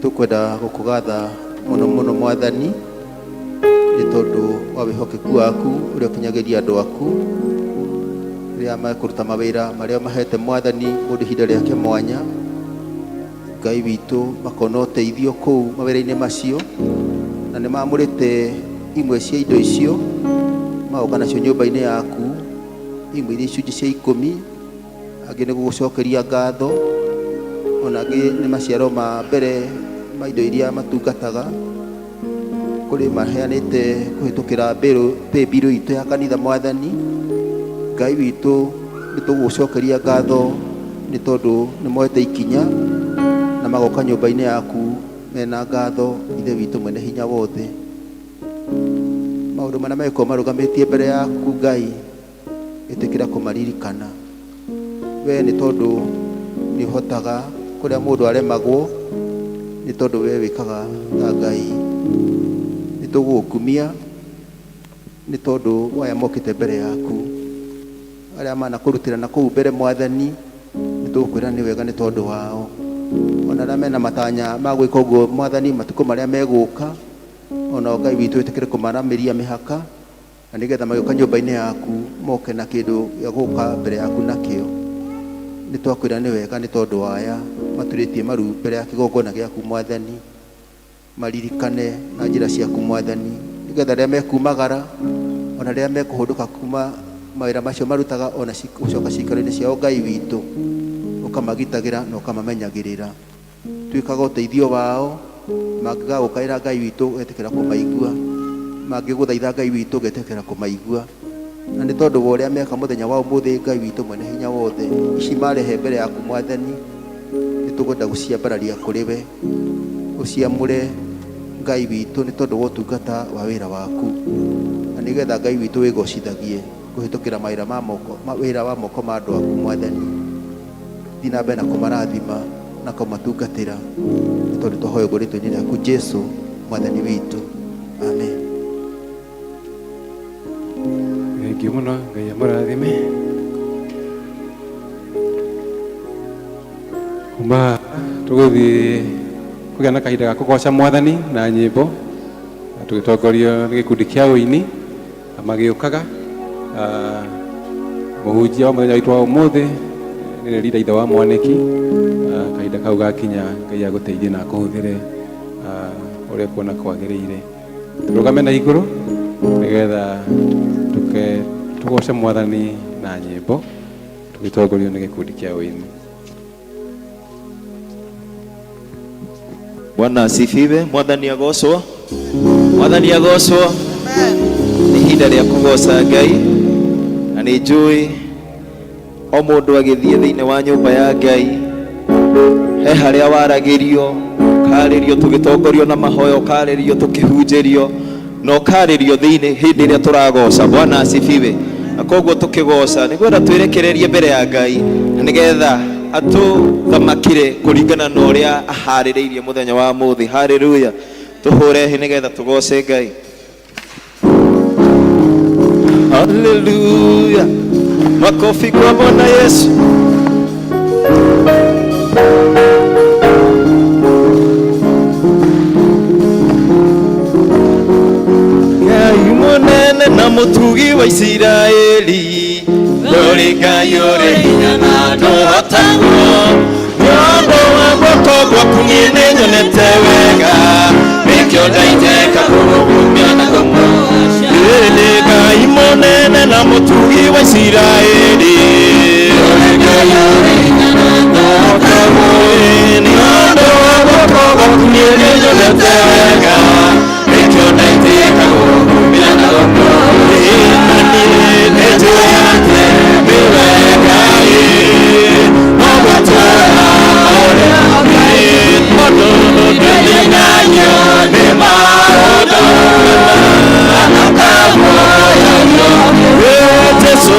tukwenda gukugatha muno muno mwathani ni tondu wa wihokeku waku uria kinyagiria andu aku ria makuruta mawira maria mahete mwathani mundu ihinda riake mwanya. Ngai witu makona uteithio kuu mawira-ini macio na ni mamurite imwe cia indo icio maoka nacio nyumba-ini yaku, imwe iria icunji cia 10, angi ni gugucokeria ngatho, ona angi ni maciaro ma mbere ma indo iria matungataga kuri maheanite kuhitukira bill itu ya kanitha mwathani. Ngai witu nitugucokeria ngatho ni tondu ni moete ikinya na magoka nyumba-ini yaku mena ngatho. Ithe witu mwene hinya wothe, maundu maria meko marugamitie mbere yaku Ngai, itikira kumaririkana we ni tondu ni hotaga kuria mundu aremagwo, ni tondu we wikaga ta Ngai. Nitugukumia ni tondu waya mokite mbere yaku, aria mana kurutira na kuu mbere mwathani nitukwira ni wega ni tondu wao. Ona aria mena matanya ma gwika uguo mwathani matuko maria meguka, ona Ngai witu itikire kumaramiria mihaka na nigetha magioka nyumba-ini yaku moke na kindu gia guka mbere yaku nakio. Nitwakwira ni wega ni tondu waya maturitie maru mbere ya kigongona giaku mwathani, maririkane na njira ciaku mwathani, nigetha ria mekumagara ona ria mekuhunduka kuma mawira macio marutaga ona gucoka cikaro-ini ciao Ngai witu ukamagitagira na ukamamenyagirira. Twikaga uteithio wao mangiga gukaira Ngai witu ugetikira kumaigua, mangiguthaitha Ngai witu ugetikira kumaigua. Na ni tondu wa uria meka muthenya wa umuthi Ngai witu mwene hinya wothe, ici marehe mbere yaku mwathani nitukwenda guciambararia kuri we, uciamure Ngai witu ni tondu wa utungata wa wira waku, na nigetha Ngai witu wigocithagie kuhitukira mawira ma moko wira wa moko ma andu aku mwathani. Thina mbere na kumarathima na kumatungatira ni tondu twahoya uguo ritwa-ini riaku Jesu mwathani witu, amen. Thengiũ mũno, Ngai amũrathime. Kuma tũgũthiĩ kũgĩa na kahinda ga kũgoca mwathani na nyĩmbo, tũgĩtongorio nĩ gĩkundi kĩa ũini magĩũkaga. Mũhunjia wa mũthenya witũ wa ũmũthĩ nĩ rĩrĩa ithe wa Mwaniki, kahinda kau gakinya Ngai agũteithie na akũhũthĩre ũrĩa kuona kwagĩrĩire. Tũrũgame na igũrũ nigetha tugoce mwathani na nyĩmbo tũgĩtongorio nĩ gĩkundi kĩa ũini. Bwana asifiwe. Mwathani agocwo, mwathani agocwo. Ni ihinda rĩa kũgoca Ngai, na nĩ njũĩ o mũndũ agĩthiĩ thĩinĩ wa nyũmba ya Ngai he harĩa waragĩrio, ũkarĩrio tũgĩtongorio na mahoya, ũkarĩrio tũkĩhunjĩrio na ũkarĩrio thĩinĩ hĩndĩ ĩrĩa tũragoca. Bwana asifiwe. Na koguo tũkĩgoca nĩ gwenda twĩrekererie mbere ya Ngai na nĩgetha atũthamakire kũringana na ũrĩa aharĩrĩirie mũthenya wa mũthĩ. Haleluya. Tũhũre hĩ nĩgetha tũgoce Ngai. Haleluya. Makofi kwa Bwana Yesu. Ngai mũnene na mũtugi wa Isiraeli, ndũrĩ Ngai ũrĩ hinya na ndũhotagwo. Nĩũndũ wa guoko gwaku niĩ nĩnyonete wega, nĩkĩo ndaitĩka kũrũgũmia na kũmũgoca. Nĩ Ngai mũnene na mũtugi wa Isiraeli, ndũrĩ Ngai ũrĩ hinya na ndũhotagwo. Nĩũndũ wa guoko gwaku niĩ nĩnyonete wega, nĩkĩo ndaitĩka kũrũgũmia na kũmũgoca. Nĩnjũĩ atĩ nĩwe Ngai, no gwatũra ũrĩa ũrĩ, tondũ ndĩninaio nĩ maũndũ na akaguoyohio. Jesũ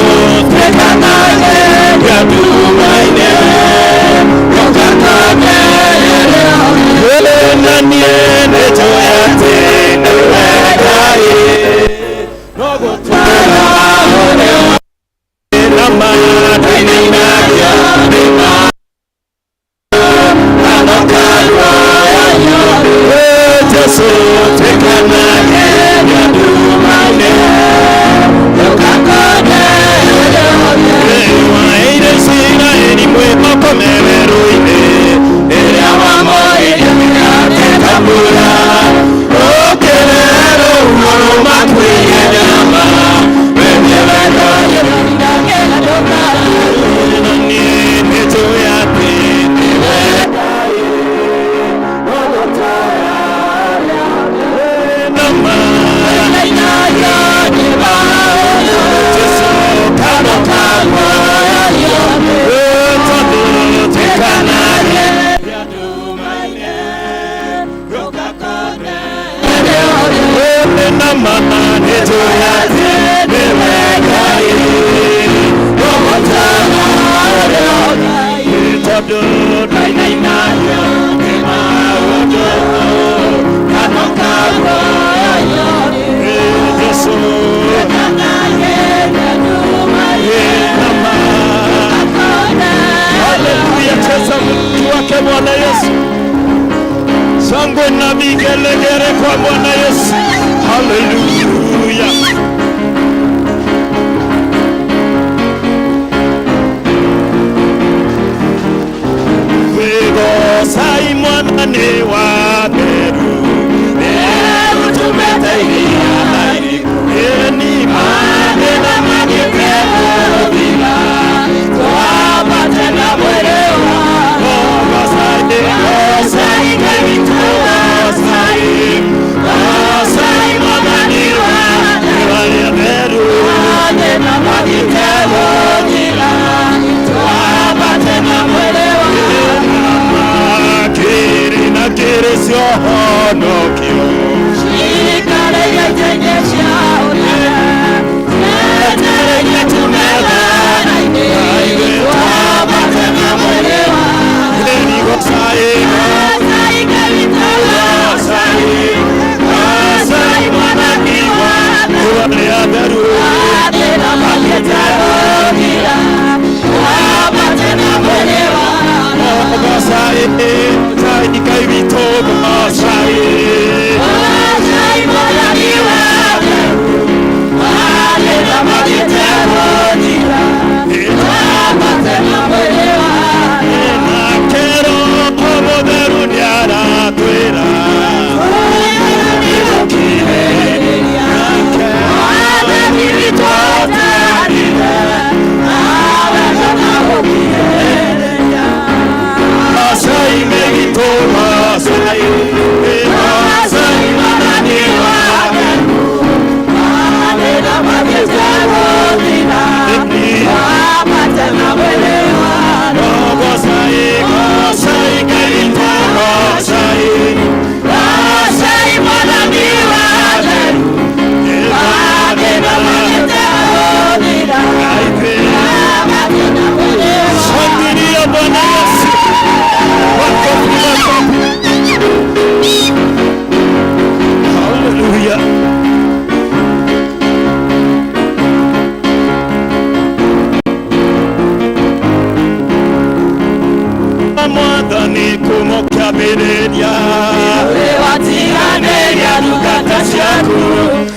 ciaku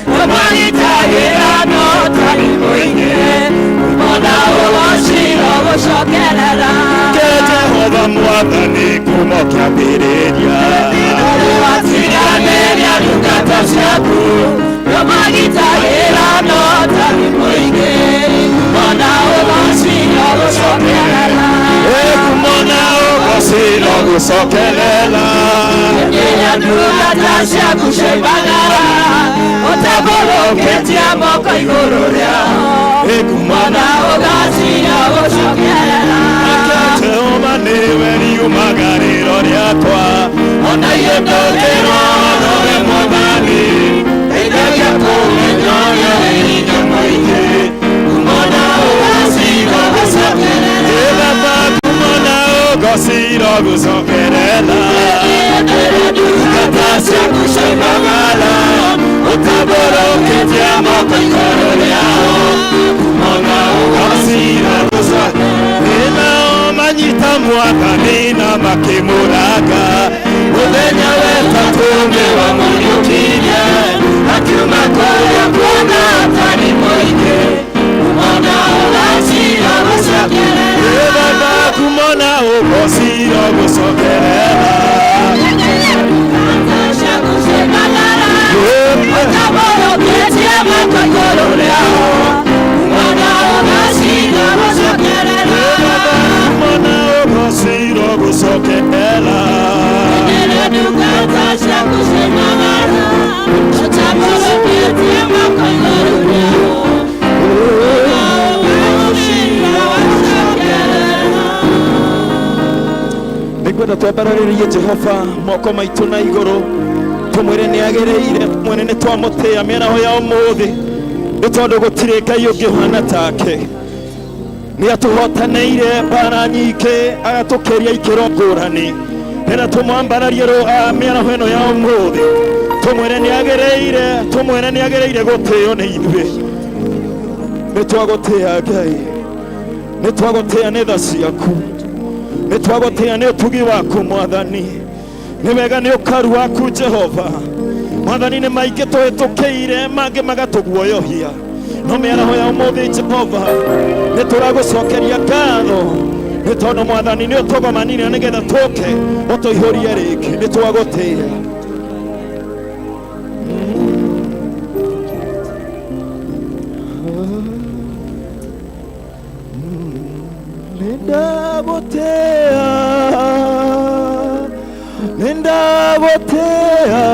tũmagitagĩra no tari mũingĩ ona ũgociro gũcokerera ke Jehova Mwathani kuma kĩambĩrĩria watiganĩria ndungata ciaku tũmagitagĩra no tari mũingĩ ona ũgociro gũcokerera kumona ũgociro gũcokerera nginya ndungata ciaku cioimagara ũtambũrũkĩtie moko igũrũ rĩao kumona ũgociro gũcokerera Jehova nĩwe riumagarĩro rĩakwa ona iyo ndũngĩrwo nowe Mwathani ndeithagia kũmenya ũrĩa wĩ hinya mũingĩ kumona ũgociro gũcokerera Baba kumona ũgociro gũcokerera ndungata ciaku cioimagara ũtambũrũkĩtie moko igũrũ rĩao kumona ũgociro gũcokerera manyita Mwathani na makĩmũranga mũthenya wetatũ nĩ wamũriũkirie akiuma kũrĩa kuona tari mũingĩ kumona ũgociro gũcokerera Baba kumona ũgociro gũcokerera ndungata ciaku cioimagara ũtambũrũkĩtie moko igũrũ rĩao kumona ũgociro gũcokerera kumona ũgociro gũcokerera ndungata ciaku cioimagara ũtambũrũkĩtie moko igũrũ rĩao nĩngwenda twambarĩrĩrie Jehova moko maitũ na igũrũ tũmwĩre nĩ agĩrĩire mwene nĩ twamũtĩa mĩaraho ya ũmũthĩ nĩ tondũ gũtirĩ Ngai ũngĩ ũhana take nĩ atũhotanĩire mbara nyingĩ agatũkĩria ikĩro ngũrani na tũmwambararie mĩaraho ĩno ya ũmũthĩ tũmwĩre nĩ agĩrĩire gũtĩo nĩ ithuĩ nĩ twagũtĩa Ngai nĩ twagũtĩa nĩ tha ciaku nĩ twagũtĩa nĩ ũtugi waku Mwathani nĩ wega nĩ ũkaru waku Jehova Mwathani nĩ maingĩ tũhĩtũkĩire mangĩ magatũguoyohia no mĩaraho ya ũmũthĩ Jehova nĩ tũragũcokeria ngatho nĩ tondũ Mwathani nĩ ũtũgomanire nĩgetha tũke ũtũihũrie rĩngĩ nĩ twagũtĩa Nindagũtĩa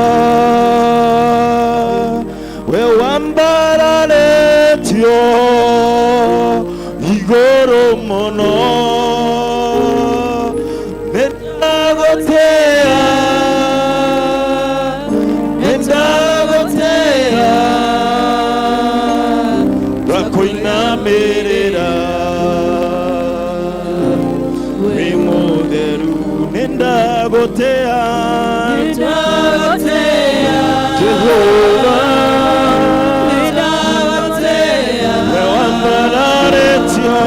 we wambararetio igũrũ mũno nindagũtĩa ngakũinamĩrĩra wĩ mũtheru nindagũtĩa Jehova we wambararetio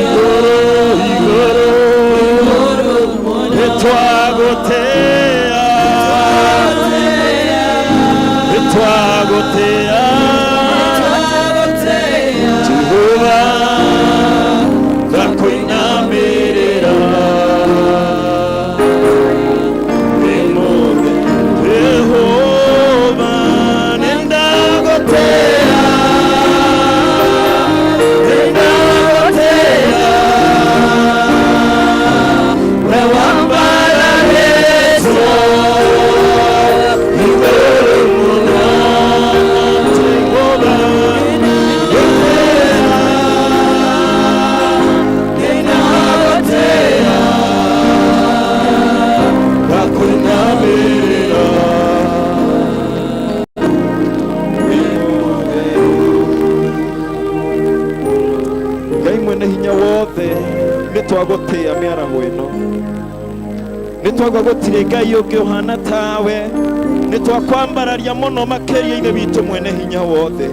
igũrũ nĩtwagũtĩa Jehova ngakũinamĩrĩra Jehova nindagũtĩa we wambararetio igũrũ mũno Jehova ngakũinamĩrĩra Ngai mwene hinya wothe nĩ twagũtĩa mĩaraho ĩno nĩ twagwa gũtirĩ Ngai ũngĩ ũhana tawe nĩ twakwambararia mũno makĩria ithe witũ mwene hinya wothe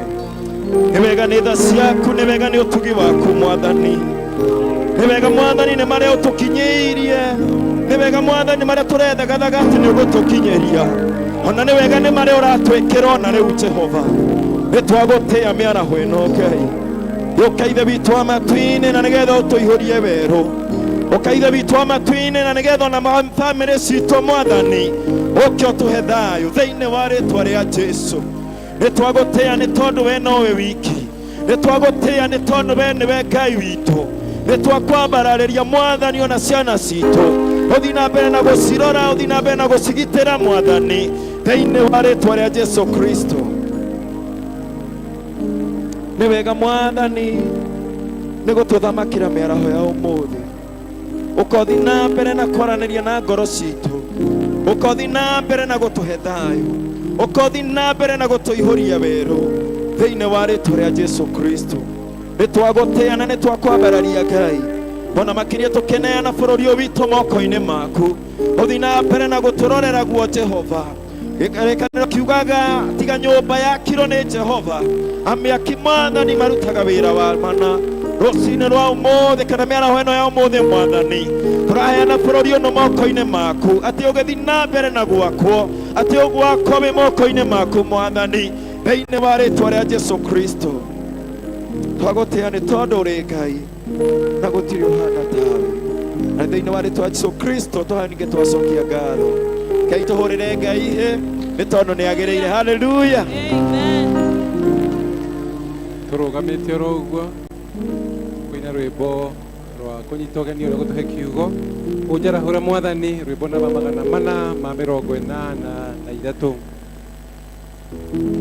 nĩ wega nĩ tha ciaku nĩ wega nĩ ũtugi waku Mwathani nĩ wega Mwathani nĩ marĩa ũtũkinyĩirie, nĩ wega Mwathani nĩ marĩa tũrethagathaga atĩ nĩ ũgũtũkinyĩria, ona nĩ wega nĩ marĩa ũratwĩkĩra ona rĩu Jehova. Nĩ twagũtĩa mĩaraho ĩno Ngai, ũkaithe witũ wa matu-inĩ na nĩgetha ũtũihũrie werũ, ũkaithe witũ wa matu-inĩ na nĩgetha ona bamĩrĩ citũ Mwathani ũke ũtũhe thayũ thĩinĩ wa rĩtwa rĩa Jesũ. Nĩ twagũtĩa nĩ tondũ we nowe wiki, nĩ twagũtĩa nĩ tondũ we nĩwe Ngai witũ. Nĩ twakwambararĩria Mwathani ona ciana citũ, ũthiĩ na mbere na gũcirora, ũthiĩ na mbere na gũcigitĩra Mwathani thĩinĩ wa rĩtwa rĩa Jesũ Kristo. Nĩ wega Mwathani nĩ gũtũthamakĩra mĩaraho ya ũmũthĩ, ũkothiĩ na mbere na kwaranĩria na ngoro citũ, ũkothiĩ na mbere na gũtũhe thayũ, ũkothiĩ na mbere na gũtũihũria werũ thĩinĩ wa rĩtwa rĩa Jesũ Kristo. Nĩ twagũtĩa na nĩ twakwambararia Ngai, ona makĩria tũkeneana bũrũri ũyũ witũ moko-inĩ maku, ũthiĩ na mbere na gũtũrorera guo Jehova. Gĩkanĩro kiugaga tiga nyũmba yakirwo nĩ Jehova, amĩaki Mwathani marutaga wĩra wa mana. Rũcinĩ rwa ũmũthĩ kana mĩaraho ĩno ya ũmũthĩ Mwathani, tũraheana bũrũri ũno moko-inĩ maku, atĩ ũgĩthiĩ na mbere na gwakwo, atĩ ũgwakwo wĩ moko-inĩ maku Mwathani thĩinĩ wa rĩtwa rĩa Jesũ Kristo. Twagũtĩa nĩ tondũ ũrĩ Ngai na gũtirĩ ũhana tawe, na thĩinĩ wa rĩtwa Jesũ Kristo tũhaningĩ twacokia ngatho. Ngai tũhũrĩre Ngai ihe nĩ tondũ nĩ agĩrĩire. Haleluya. Tũrũgamĩte oro ũguo kũina rwĩmbo rwa kũnyita ũgeni ũrĩa gũtũhe kiugo, ũnjarahũre Mwathani, rwĩmbo namba 483.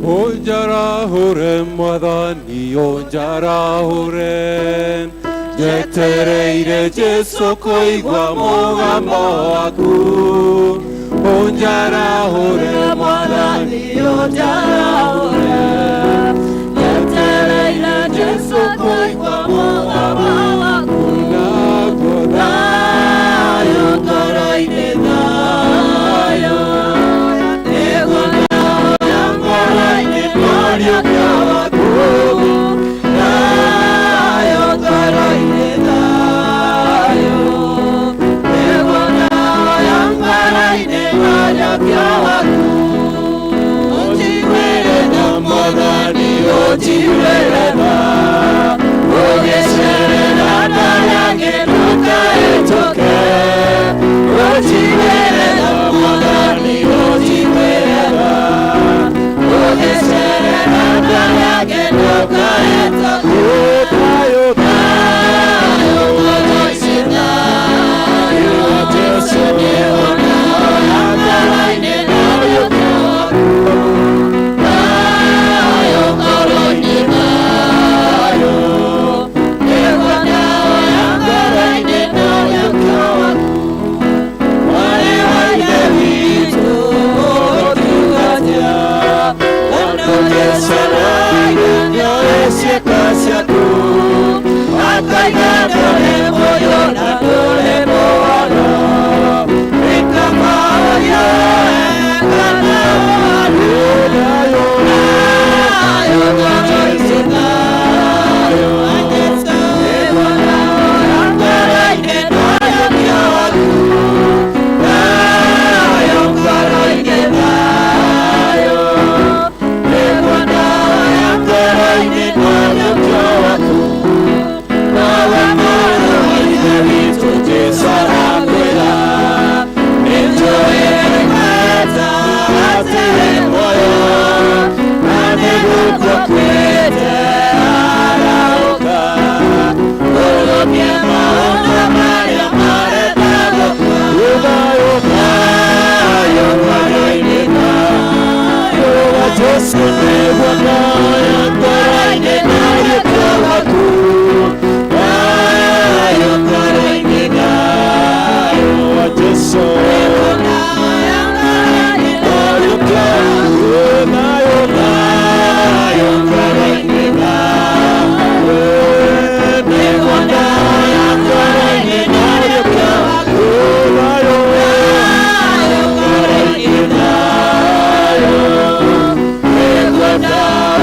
Ũnjarahũre Mwathani, ũnjarahũre, njetereire Jesũ kũigua mũgambo waku. Ũnjarahũre Mwathani, ũnjarahũre, njetereire Jesũ kũigua mũgambo waku. Thayũ ngoro-inĩ, thayũ nĩguo thayũ ngoro-inĩ, mũriũkio waku. Thayũ ngoro-inĩ, thayũ nĩguo thayũ ngoro-inĩ, mũriũkio waku. Ũnjiguĩre Mwathani, ũnjiguĩre tha, ũgĩcerera ndaya ngĩnũka hĩtũke. Ũnjiguĩre Mwathani, ũnjiguĩre tha, ũgĩcerera ndaya ngĩnũka hĩtũke. Thayũ, thayũ ngoro-inĩ, thayũ Jesũ nĩguo thayũ ngoro-inĩ, mũriũkio waku. Thayũ ngoro-inĩ, thayũ nĩguo thayũ ngoro-inĩ, mũriũkio waku. Warĩ wa Ithe witũ ũtũgatia, ũtũgĩcaragia nyoyo ciĩko ciaku, akaiga ndũrĩ mũoyo na ndũrĩ mũono, ĩkamahoria kana waru. Thayũ, thayũ ngoro-inĩ, thayũ nĩguo thayũ ngoro-inĩ, mũriũkio waku. Thayũ ngoro-inĩ, thayũ nĩguo thayũ ngoro-inĩ, mũriũkio waku. Nawe Mũrũ wa Ithe witũ Jesũ arakwĩra, nĩnjũĩ weta hatirĩ muoyo, na nĩguo kwĩte arauka, ũrũmie maũndũ marĩa marendagwo. Thayũ, thayũ ngoro-inĩ, thayũ wa Jesũ nĩguo thayũ ngoro-inĩ, mũriũkio waku. Thayũ ngoro-inĩ, thayũ wa Jesũ nĩguo thayũ ngoro-inĩ, mũriũkio waku. Thayũ, thayũ ngoro-inĩ, thayũ nĩguo thayũ ngoro-inĩ, mũriũkio waku. Thayũ, thayũ ngoro-inĩ, thayũ nĩguo thayũ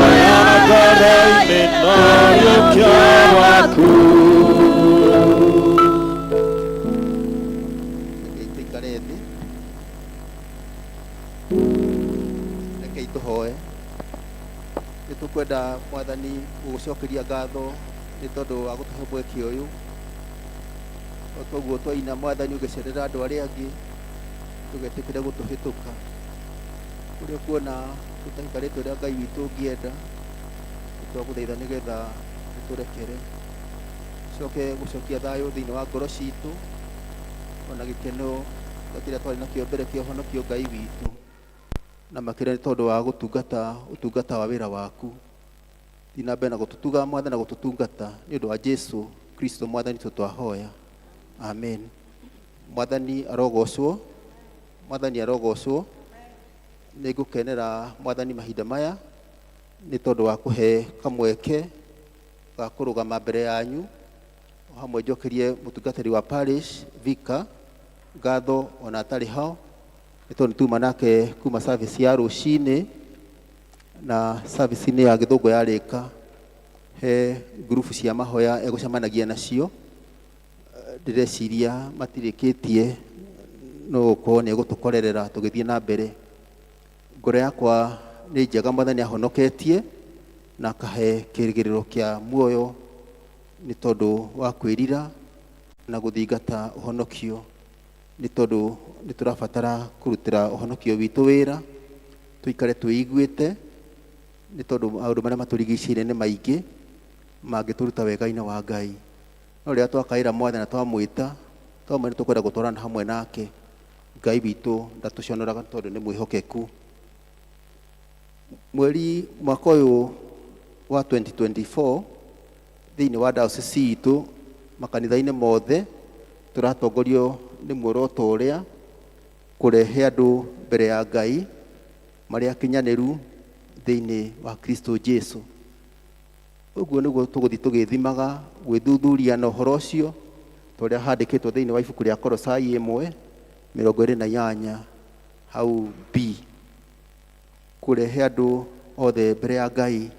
tuhoe. Nitukwenda Mwathani gugucokeria ngatho ni tondu wa gutuhe mweke uyu. Otoguo twaina Mwathani ugicerera andu aria angi tugetikire gutuhituka. Kuria kuona tutahikarite uria Ngai witu ungienda twaguthaitha nigetha turekere. Coke gucokia thayo thiini wa ngoro citu ona gikeno kiria twari nakio mbere kia honokio Ngai witu na makire tondu wa utungata wa wira waku. Thina mbere na gututuga Mwathani na gututungata ni undu wa Jesu Kristo Mwathani tutwahoya. Amen. Mwathani arogocwo. Mwathani arogocwo. Nigukenera Mwathani mahinda maya ni tondu wa kuhe kamweke ga kurugama mbere yanyu hamwe njokerie mutungatiri wa parish Vika ngatho ona atari hao ni tondu tuma nake kuma service ya rucini na service ni ya githungu yarika he group cia mahoya egucemanagia nacio ndireciria matirikitie no ko ni gutukorerera tugithie na mbere. Ngoro yakwa ni njega Mwathani ahonoketie na kahe kirigiriro kia muoyo ni tondu wa kwirira na guthingata uhonokio. Ni tondu ni turabatara kurutira uhonokio witu wira tuikare tuiguite ni tondu maundu maria maturigicire ni maingi mangituruta wega-ini wa Ngai. No ria twakaira Mwathani na twamwita twamwira tukwenda gutwarana hamwe nake Ngai witu ndatuconoraga tondu ni mwihokeku. Mwaka uyu wa 2024 thiini wa diocese itu makanitha-ini mothe turatongorio ni muoroto uria kurehe andu mbere ya Ngai mari akinyaniru thiini wa Kristo Jesu. Uguo niguo tuguthi tugithimaga gwithuthuria na uhoro ucio turia handikitwo thiini wa ibuku ria Kolosai 1:28 hau B, kurehe andu othe mbere ya Ngai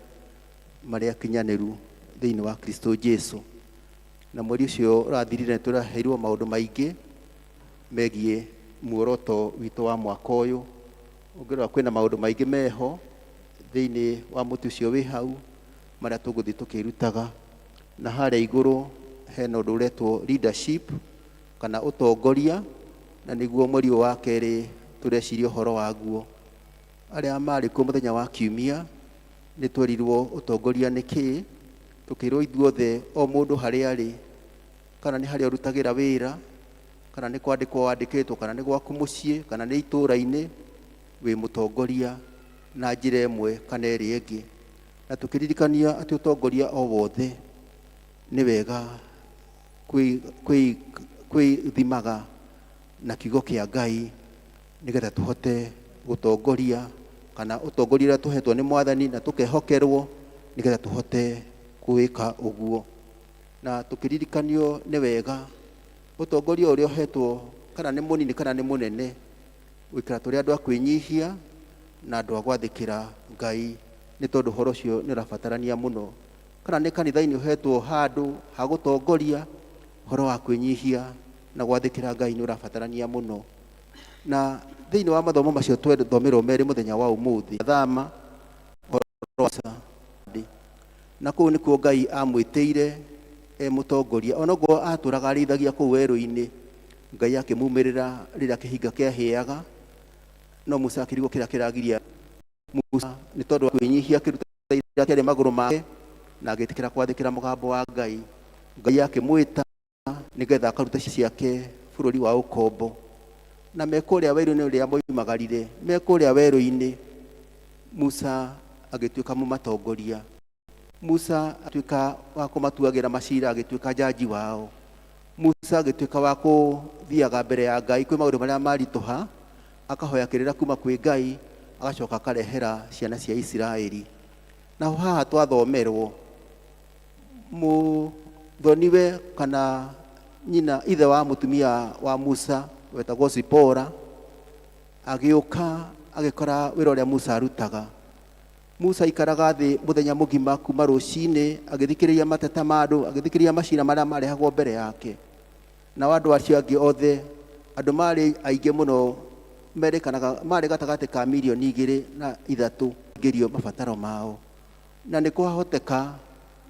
mari akinyaniru thiini wa Kristo Jesu. Na mweri ucio urathirire turaheirwo maundu maingi megie muoroto witu wa mwaka uyu. Ungirwa kwina maundu maingi meho thiini wa muti ucio wi hau maria tuguthi tukirutaga. Na haria iguru hena undu uretwo leadership kana utongoria, na niguo mweri wa keri tureciria uhoro waguo. Aria mari ku muthenya wa kiumia ni twerirwo utongoria ni ki, tukirwo ithuothe o mundu haria ari, kana ni haria urutagira wira, kana ni kwandikwo wandikitwo, kana ni gwaku mucii, kana ni itura-ini, wi mutongoria na njira imwe kana iri ingi. Na tukiririkania ati utongoria o wothe ni wega kwithimaga na kiugo kia Ngai nigetha tuhote gutongoria kana utongoria uria tuhetwo ni Mwathani na tukehokerwo nigetha tuhote kuwika uguo. Na tukiririkanio ni wega utongoria uria uhetwo kana ni munini kana ni munene wikara turi andu a kwinyihia na andu a gwathikira Ngai, ni tondu horo ucio ni urabatarania muno. Kana ni kanitha-ini uhetwo handu ha gutongoria, horo wa kwinyihia na gwathikira Ngai ni urabatarania muno. Na thiini wa mathomo macio twethomirwo meri muthenya wa umuthi thama rosa na kuu nikuo Ngai amwitire mutongoria. Onogo aturaga arithagia kuu weru-ini, Ngai akimumirira rira kihinga kiahiaga, no Musa akirigwo kira kiragiria Musa ni tondu wa kwinyihia kiruta ira kiari maguru make na agitikira kwathikira mugambo wa Ngai. Ngai akimwita nigetha akaruta ciake bururi wa ukombo. Na mekuria weru-ini uria moimagarire mekuria weru-ini, Musa agituika mumatongoria. Musa atuika wa kumatuagira macira, agituika jaji wao. Musa agituika wa kuthiaga mbere ya Ngai kwi maundu maria marituha, akahoya kirira kuma kwi Ngai, agacoka akarehera ciana cia Israeli. Na haha twathomerwo muthoniwe kana nyina ithe wa mutumia wa Musa wetagwo Zipora agiuka agikora wira uria Musa arutaga. Musa ikaraga thi muthenya mugima kuma rucini agithikiriria mateta ma andu, agithikiriria macira maria marehagwo mbere yake. Na andu acio angi othe andu mari aingi muno marĩ gatagatĩ ka mirioni 2 na 3 ngĩrio mabataro mao, na nĩ kwahoteka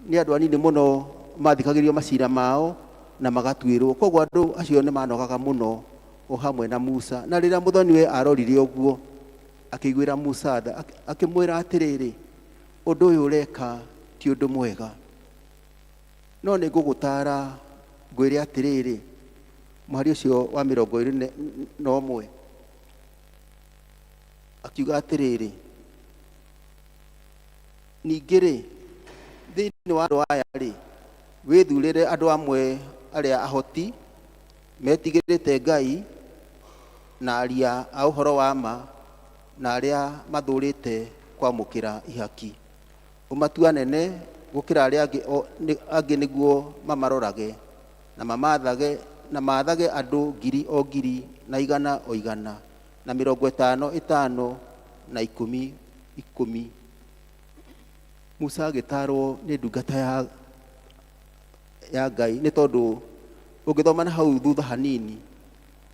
nĩ andũ anini mũno mathikagĩrio macira mao na magatuĩrwo. Koguo andũ acio nĩ manogaga mũno o hamwe na Musa, na rĩrĩa mũthoni-we arorire ũguo akĩiguĩra Musa tha, akĩmwĩra atĩrĩrĩ, ũndũ ũyũ ũreka ti ũndũ mwega, no nĩ ngũgũtara ngwĩre atĩrĩrĩ. Mũhari ũcio wa 21 akiuga atĩrĩrĩ, ningĩ-rĩ, thĩinĩ wa andũ aya-rĩ, wĩthurĩre andũ amwe arĩa ahoti metigĩrĩte Ngai na aria a ũhoro wa ma na arĩa mathũrĩte kwamũkĩra ihaki, ũmatua anene gũkĩra arĩa angĩ nĩguo mamarorage na mamathage na mathage andũ 1000 o 1000 na 100 o 100 na 50 50 na 10 10. Musa agĩtarwo nĩ ndungata ya Ngai, nĩ tondũ ũngĩthoma na hau thutha hanini,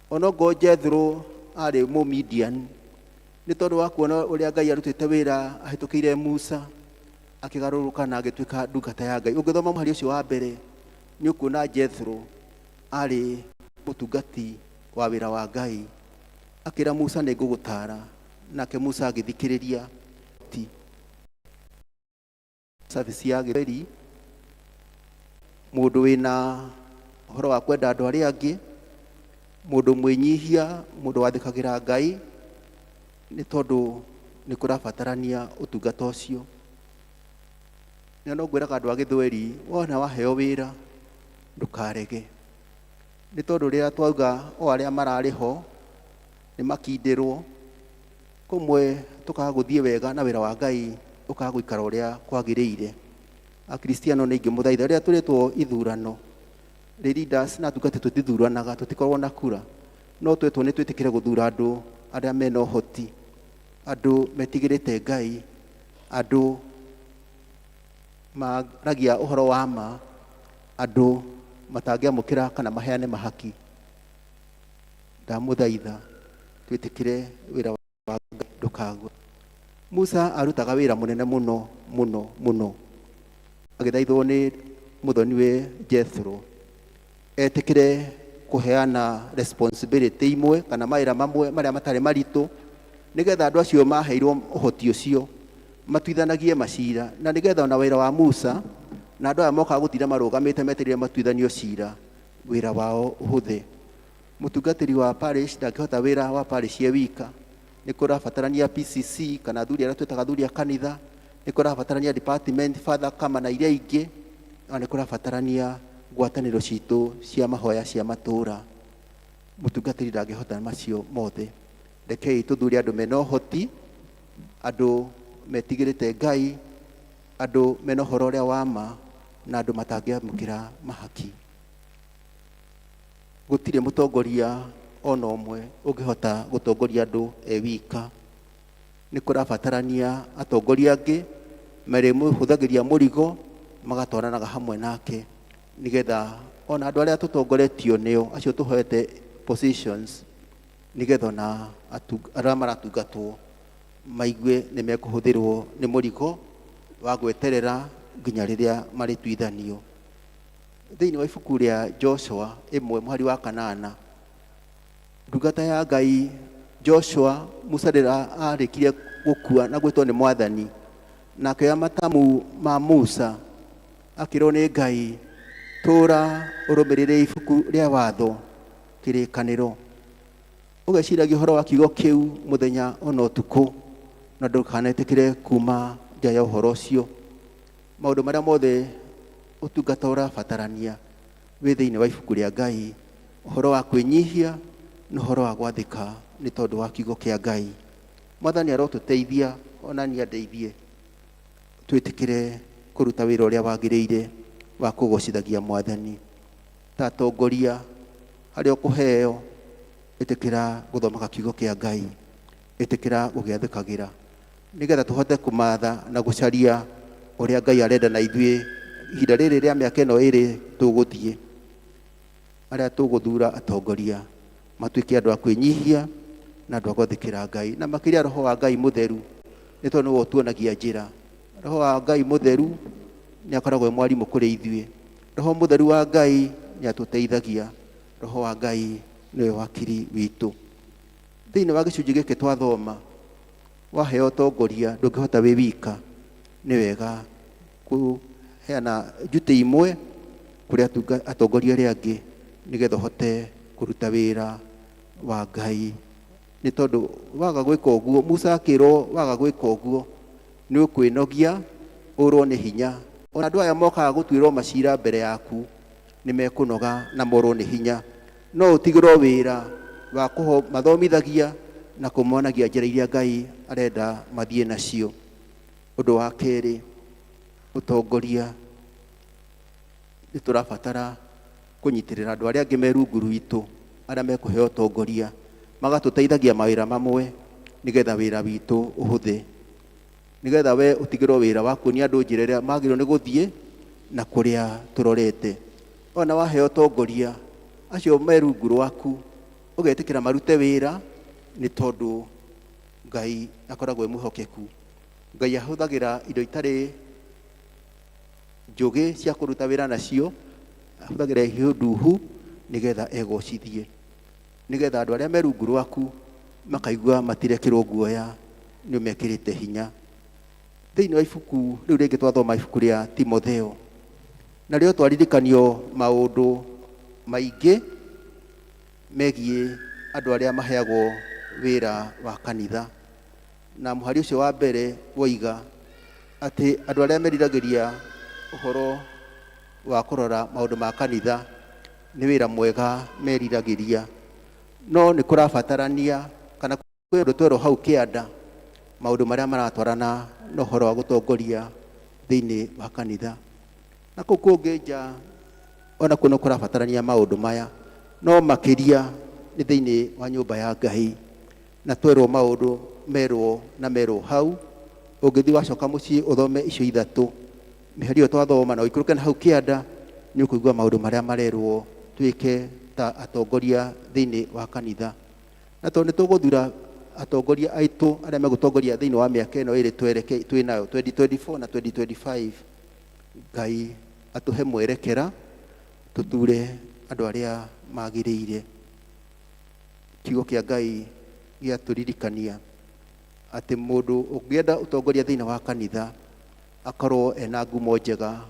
onogo Jethro arĩ Mũmidian, nĩ tondũ wa kuona ũrĩa Ngai arutĩte wĩra ahĩtũkĩire Musa, akĩgarũrũka na agĩtuĩka ndungata ya Ngai. Ũngĩthoma mũhari ũcio wa mbere nĩ ũkuona Jethro arĩ mũtungati wa wĩra wa Ngai, akĩra Musa nĩ ngũgũtara, nake Musa agĩthikĩrĩria ti service ya gĩtheri, mũndũ wĩna ũhoro wa kwenda andũ arĩa angĩ, mũndũ mwĩnyihia, mũndũ wathĩkagĩra Ngai, nĩ tondũ nĩ kũrabatarania ũtungata ũcio. Na no ngwĩraga andũ a Gĩthweri, wona waheo wĩra ndũkarege, nĩ tondũ rĩrĩa twauga o arĩa mararĩ ho nĩ makindĩrwo, kũmwe tũkaga gũthiĩ wega na wĩra wa Ngai ũkaga gũikara ũrĩa kwagĩrĩire. Akristiano nĩ ingĩmũthaitha, rĩrĩa tũrĩtwo ithurano, leaders na atungati tũtithuranaga, tũtikorwo na kura, no twetwo nĩ twĩtĩkĩre gũthura andũ arĩa mena ũhoti, andũ metigĩrĩte Ngai, andũ maragia ũhoro wa ma, andũ matangĩamũkĩra kana maheane mahaki. Ndamũthaitha twĩtĩkĩre wĩra wa Ngai ndũkagwe. Musa arutaga wĩra mũnene mũno mũno mũno, agĩthaithwo nĩ mũthoni-we Jethro etĩkĩre kũheana responsibility imwe kana mawĩra mamwe marĩa matarĩ maritũ, nĩgetha andũ acio maheirwo ũhoti ũcio matuithanagie macira, na nĩgetha ona wĩra wa Musa na andũ aya mokaga gũtinda marũgamĩte metereire matuithanio cira, wĩra wao ũhũthe. Mũtungatĩri wa parish ndangĩhota wĩra wa parish ye wika, nĩ kũrabatarania PCC kana athuri arĩa twĩtaga athuri a kanitha, nĩ kũrabatarania department father kama na iria ingĩ, na nĩ kũrabatarania ngwatanĩro citũ cia mahoya cia matũũra. Mũtungatĩri ndangĩhota macio mothe. Rekei tũthure andũ mena ũhoti, andũ metigĩrĩte Ngai, andũ mena ũhoro ũrĩa wa ma, na andũ matangĩamũkĩra mahaki. Gũtirĩ mũtongoria ona ũmwe ũngĩhota gũtongoria andũ wika. Nĩ kũrabatarania atongoria angĩ marĩmũhũthagĩria mũrigo magatwaranaga hamwe nake, nĩgetha ona andũ arĩa tũtongoretio nĩo acio tũhoete positions, nĩgetha ona arĩa maratungatwo maigue nĩ mekũhũthĩrwo nĩ mũrigo wa gweterera nginya rĩrĩa marĩtuithanio. Thĩinĩ wa ibuku rĩa Joshua 1 mũhari wa 8, ndungata ya Ngai Joshua, Musa rĩrĩa arĩkirie gũkua na gwĩtwo nĩ Mwathani, na akĩoya matamu ma Musa akĩrwo nĩ Ngai, tũũra ũrũmĩrĩre ibuku rĩa watho kĩrĩkanĩro. Ũgeciragia ũhoro wa kiugo kĩu mũthenya ona ũtukũ, na ndũkanetĩkĩre kuma nja ya ũhoro ũcio. Maũndũ marĩa mothe ũtungata ũrabatarania wĩ thĩinĩ wa ibuku rĩa Ngai, ũhoro wa kwĩnyihia na ũhoro wa gwathĩka nĩ tondũ wa kiugo kĩa Ngai. Mwathani arotũteithia, ona niĩ andeithie twĩtĩkĩre kũruta wĩra ũrĩa wagĩrĩire wa kũgocithagia Mwathani. Ta atongoria harĩa ũkũheo, ĩtĩkĩra gũthomaga kiugo kĩa Ngai, ĩtĩkĩra gũgĩathĩkagĩra, nĩgetha tũhote kũmatha na gũcaria ũrĩa Ngai arenda na ithuĩ ihinda rĩrĩ rĩa mĩaka ĩno ĩrĩ tũgũthiĩ. Arĩa tũgũthura atongoria matuĩke andũ a kwĩnyihia, na andũ a gwathĩkĩra Ngai, na makĩria roho wa Ngai mũtheru, nĩ tondũ nĩwe ũtuonagia njĩra. Roho wa Ngai mũtheru nĩ akoragwo mwarimũ kũrĩ ithuĩ. Roho mũtheru wa Ngai nĩ atũteithagia. Roho wa Ngai nĩwe wakiri witũ. Thĩinĩ wa gĩcunjĩ gĩkĩ twathoma, waheo ũtongoria ndũngĩhota wĩ wika. Nĩ wega kũheana njutĩ imwe kũrĩ atongoria arĩa angĩ, nĩgetha ũhote kũruta wĩra wa Ngai. Nĩ tondũ waga gwĩka ũguo, Musa akĩrwo waga gwĩka ũguo nĩ ũkwĩnogia, ũrwo nĩ hinya. Ona andũ aya mokaga gũtuĩrwo macira mbere yaku nĩ mekũnoga na morwo nĩ hinya. No ũtigĩrwo wĩra wa mathomithagia na kũmonagia njĩra iria Ngai arenda mathiĩ nacio. Ũndũ wa kerĩ, ũtongoria. Nĩ tũrabatara kũnyitĩrĩra andũ arĩa angĩ me rungu rwitũ, arĩa mekũheo ũtongoria, magatũteithagia mawĩra mamwe, nĩgetha wĩra witũ ũhũthĩ. Nĩgetha we ũtigĩrwo wĩra wa kuonia andũ njĩra ĩrĩa magĩrĩirwo nĩ gũthiĩ na kũrĩa tũrorete. Ona waheo ũtongoria, acio me rungu rwaku ũgetĩkĩra marute wĩra, nĩ tondũ Ngai akoragwo e mwĩhokeku. Ngai ahũthagĩra indo itarĩ njũgĩ cia kũruta wĩra nacio, ahũthagĩra ihiũ nduhu nĩgetha egocithie, nĩgetha andũ arĩa me rungu rwaku makaigua matirekĩrwo guoya, nĩ mekĩrĩte hinya. Thĩinĩ wa ibuku rĩu rĩngĩ twathoma ibuku rĩa Timotheo, na rĩo twaririkanio maũndũ maingĩ megiĩ andũ arĩa maheagwo wĩra wa kanitha. Na mũhari ũcio wa mbere woiga atĩ andũ arĩa meriragĩria ũhoro wa kũrora maũndũ ma kanitha nĩ wĩra mwega meriragĩria, no nĩ kũrabatarania kana kwĩ ũndũ twerwo hau kĩanda, maũndũ marĩa maratwarana na ũhoro wa gũtongoria thĩinĩ wa kanitha. Na kũu kũngĩ nja ona kuo nĩ kũrabatarania maũndũ maya, no makĩria nĩ thĩinĩ wa nyũmba ya Ngai. Na twerwo maũndũ merwo hau. Ũngĩthiĩ wacoka mũciĩ ũthome icio ithatũ, mĩhari ĩyo twathoma na ũikũrũke na hau kĩanda, nĩ ũkũigua maũndũ marĩa marerwo twĩke ta atongoria thĩinĩ wa kanitha. Na tondũ nĩ tũgũthura atongoria aitũ arĩa megũtongoria thĩinĩ wa mĩaka ĩno ĩrĩ twĩ nayo 2024 na 2025, Ngai atũhe mwerekera tũture andũ arĩa magĩrĩire. Kiugo kĩa Ngai gĩatũririkania atĩ mũndũ ũngĩenda ũtongoria thĩinĩ wa kanitha akorwo ena ngumo njega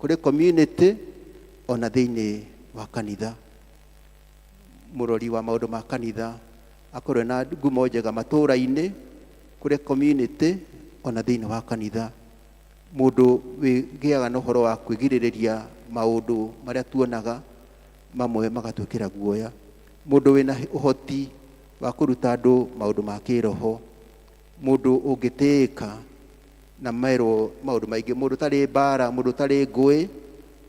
kũrĩ community ona thĩinĩ wa kanitha. Mũrori wa maũndũ ma kanitha akorwo ena ngumo njega matũũra-inĩ, kũrĩ community ona thĩinĩ wa kanitha. Mũndũ wĩgĩaga na ũhoro wa kwĩgirĩrĩria maũndũ marĩa tuonaga mamwe magatwĩkĩra guoya. Mũndũ wĩna ũhoti wa kũruta andũ maũndũ ma kĩroho. Mũndũ ũngĩtĩĩka na merwo maũndũ maingĩ. Mũndũ ũtarĩ mbara, mũndũ ũtarĩ ngũĩ,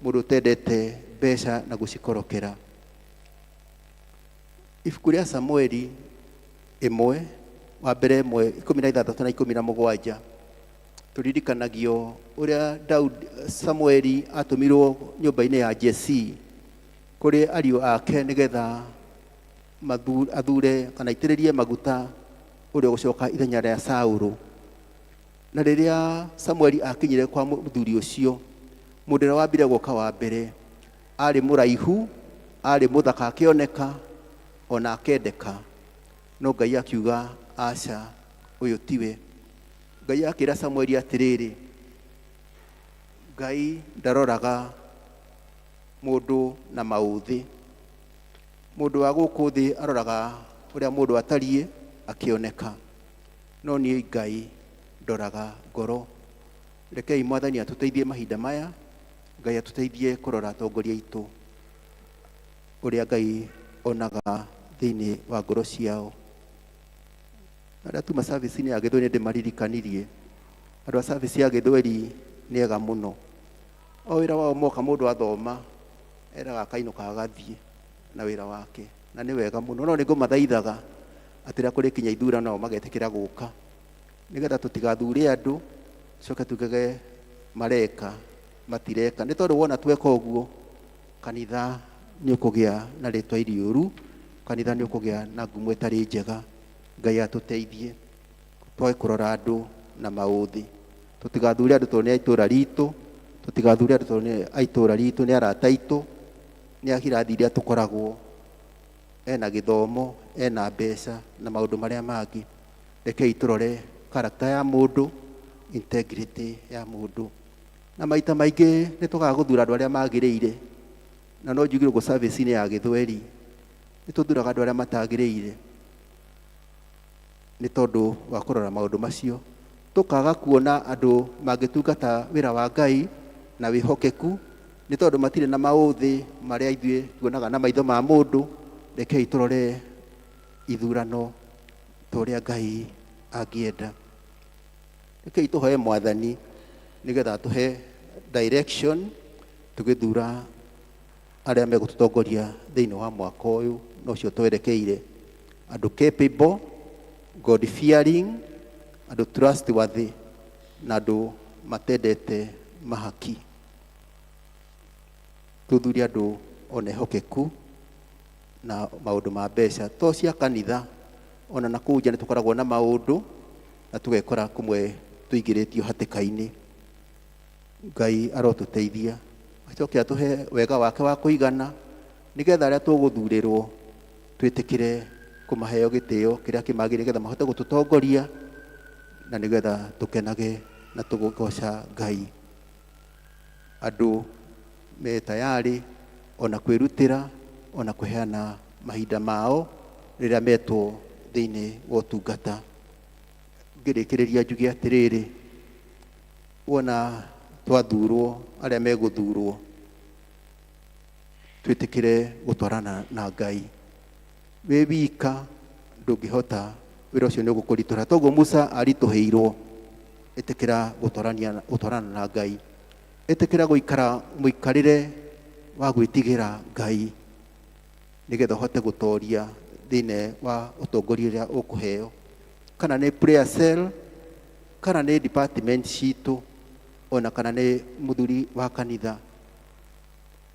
mũndũ ũtendete mbeca na gũcikorokera. Ibuku rĩa Samueli 1 wa mbere 16 na 17 tũririkanagio ũrĩa Samueli atũmirwo nyũmba-inĩ ya Jesse kũrĩ ariũ ake nĩgetha athure kana itĩrĩrie maguta ũrĩa gũcoka ithenya rĩa Saũlũ. Na rĩrĩa Samueli akinyire kwa mũthuri ũcio, mũndũ ũrĩa wambire gũka wa mbere arĩ mũraihu, arĩ mũthaka akĩoneka ona akendeka, no Ngai akiuga aca, ũyũ tiwe. Ngai akĩra Samueli atĩrĩrĩ, Ngai ndaroraga mũndũ na maũthĩ. Mũndũ wa gũkũ thĩ aroraga ũrĩa mũndũ atariĩ akĩoneka, no niĩ Ngai ndoraga ngoro. Rekei Mwathani atũteithie mahinda maya, Ngai atũteithie kũrora atongoria aitũ ũrĩa Ngai onaga thĩinĩ wa ngoro ciao. Arĩa tuma service-inĩ ya Gĩthweri ndĩmaririkanirie, andũ a service ya Gĩthweri nĩ ega mũno. O wĩra wao moka mũndũ athoma eraga akainũka agathiĩ na wĩra wake, na nĩ wega mũno. No nĩ ngũmathaithaga atĩ rĩrĩa kũrĩkinya ithurano magetĩkĩra gũka, nĩgetha tũtigathure andũ coke tugege mareka matireka. Nĩ tondũ wona tweka ũguo, kanitha nĩ ũkũgĩa na rĩtwa iriũru, kanitha nĩ ũkũgĩa na ngumo ĩtarĩ njega. Ngai atuteithie twae kurora andu na mauthi, tutigathure andu tondu ni aitura ritu, tutigathure andu tondu ni aitura ritu, ni arata itu, ni akirathi iria tukoragwo, ena githomo, ena mbeca na maundu maria mangi. Rekei turore character ya mundu, integrity ya mundu, na maita maingi ni tukaga guthura andu aria magiriire, na no njugire go service ni ya Githweri ni tuthuraga andu aria matagiriire ni tondu wa kurora maundu macio, tukaga kuona andu mangitungata wira wa Ngai na wihokeku ni tondu matire na mauthi maria ithue tuonaga na maitho ma mundu. Rekei turore ithurano toria Ngai angienda. Rekei tuhoe Mwathani nigetha tuhe direction tugithura aria megututongoria thiini wa mwaka uyu, nocio twerekeire andu capable, God fearing, andu trustworthy na andu matendete mahaki. Tuthurie andu onehokeku na maundu ma mbeca to cia kanitha, ona na kuu nja ni tukoragwo na maundu na tugekora kumwe tuigiritio hatikaini. Ngai arotuteithia acoke atuhe wega wake wa kuigana nigetha aria tuguthurirwo twitikire kumaheo gitio kiria kimagire getha mahote gututongoria na nigetha tukenage na tugugoca Ngai. Andu me tayari ona kwirutira ona kuheana mahinda mao riria metwo thiini wa utungata. Ngirikiriria njuge atiriri, wona twathurwo aria meguthurwo twitikire gutwarana na Ngai. We wika ndungihota wira ucio ni ugukuritura, toguo Musa arituheirwo itikira gutwarana na Ngai, itikira guikara muikarire wa gwitigira Ngai nigetha uhote gutoria thiini wa utongoria uria ukuheo, kana ni prayer cell, kana ni department citu, ona kana ni muthuri wa kanitha.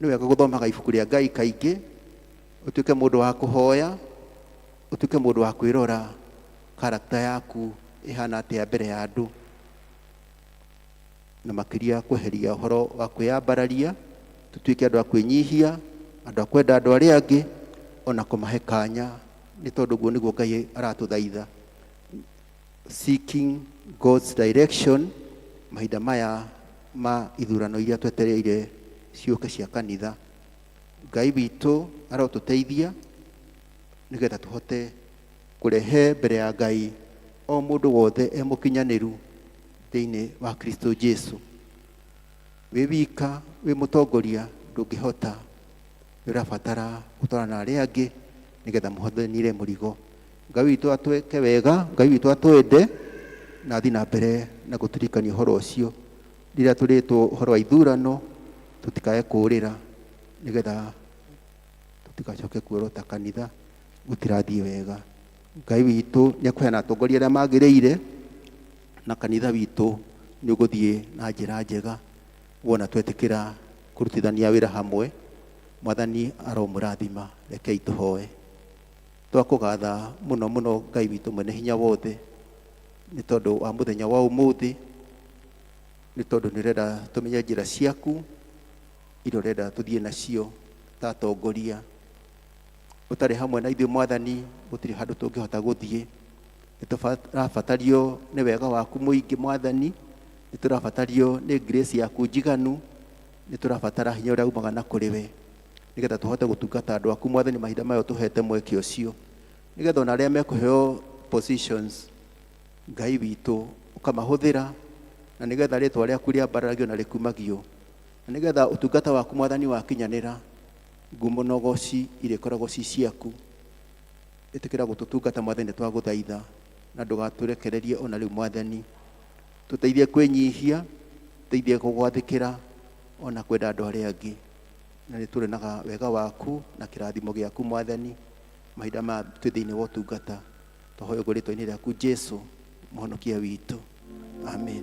Ni wega guthomaga ibuku ria Ngai kaingi, utuike mundu wa kuhoya, utuike mundu wa kwirora character yaku ihana atia mbere ya andu, na makiria kweheria uhoro wa kwiyambararia, tutuike andu a kwinyihia, andu a kwenda andu aria angi, ona kumahe kanya, ni tondu guo niguo Ngai aratuthaitha. Seeking God's direction mahinda maya ma ithurano iria twetereire ciuke cia kanitha. Ngai witu arotuteithia nigetha tuhote kurehe mbere ya Ngai o mundu wothe e mukinyaniru thiini wa Kristo Jesu. We wika we mutongoria ndungihota, urabatara gutwarana na aria angi nigetha muhothanire murigo. Ngai witu atweke wega, Ngai witu atwende na athi na mbere na guturikania uhoro ucio riria turitwo uhoro wa ithurano, tutikae kurira nigetha tutikacoke kuorota kanitha gutirathie wega. Ngai witu ni akuheana atongoria aria magiriire, na kanitha witu ni uguthie na njira njega wona twetikira kurutithania wira hamwe. Mwathani aromurathima. Rekei tuhoe. Twakugatha muno muno Ngai witu mwene hinya wothe ni tondu wa muthenya wa umuthi, ni tondu nirenda tumenye njira ciaku iria urenda tuthie nacio ta tongoria. Utari hamwe na ithuĩ Mwathani gutiri handu tungihota guthie. Nitũrabatario ni wega waku muingi Mwathani, nitũrabatario ni grace yaku njiganu, nitũrabatara hinya uria umaga na kuri we nigetha tuhote gutungata andu aku Mwathani mahinda mayo tuhete mweke ucio, nigetha ona aria mekuheo positions Ngai witu ukamahuthira, na nigetha ritwa riaku riambaragio na rikumagio, na nigetha utungata waku Mwathani wakinyanira, ngumo na ugoci irikoragwo ci ciaku. Itikira gututungata Mwathani twaguthaitha, na ndugaturekererie ona riu Mwathani. Tuteithie kwinyihia, tuteithie kugwathikira ona kwenda andu aria angi, na niturenaga wega waku na kirathimo giaku Mwathani mahinda ma twi thiini wa utungata. Tuhoya uguo ritwa-ini riaku Jesu muhonokia witu, amen.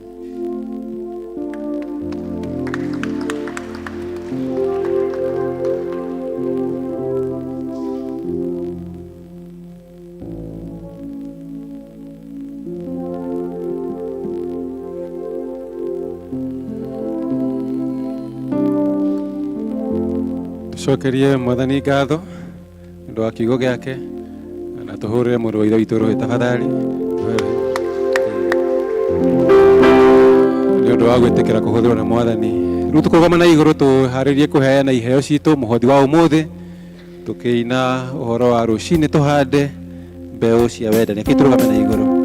tucokerie mwathani ngatho ndu wa kiugo giake na tuhurire mundu wa ithe witu roho tafadhali ni undu wa gwitikira kuhuthirwo na mwathani. Riu tukugoma na iguru tuharirie kuheana iheo citu muhothi wa umuthi tukiina uhoro wa rucini tuhande mbeu cia wendani. Kiturugame na iguru.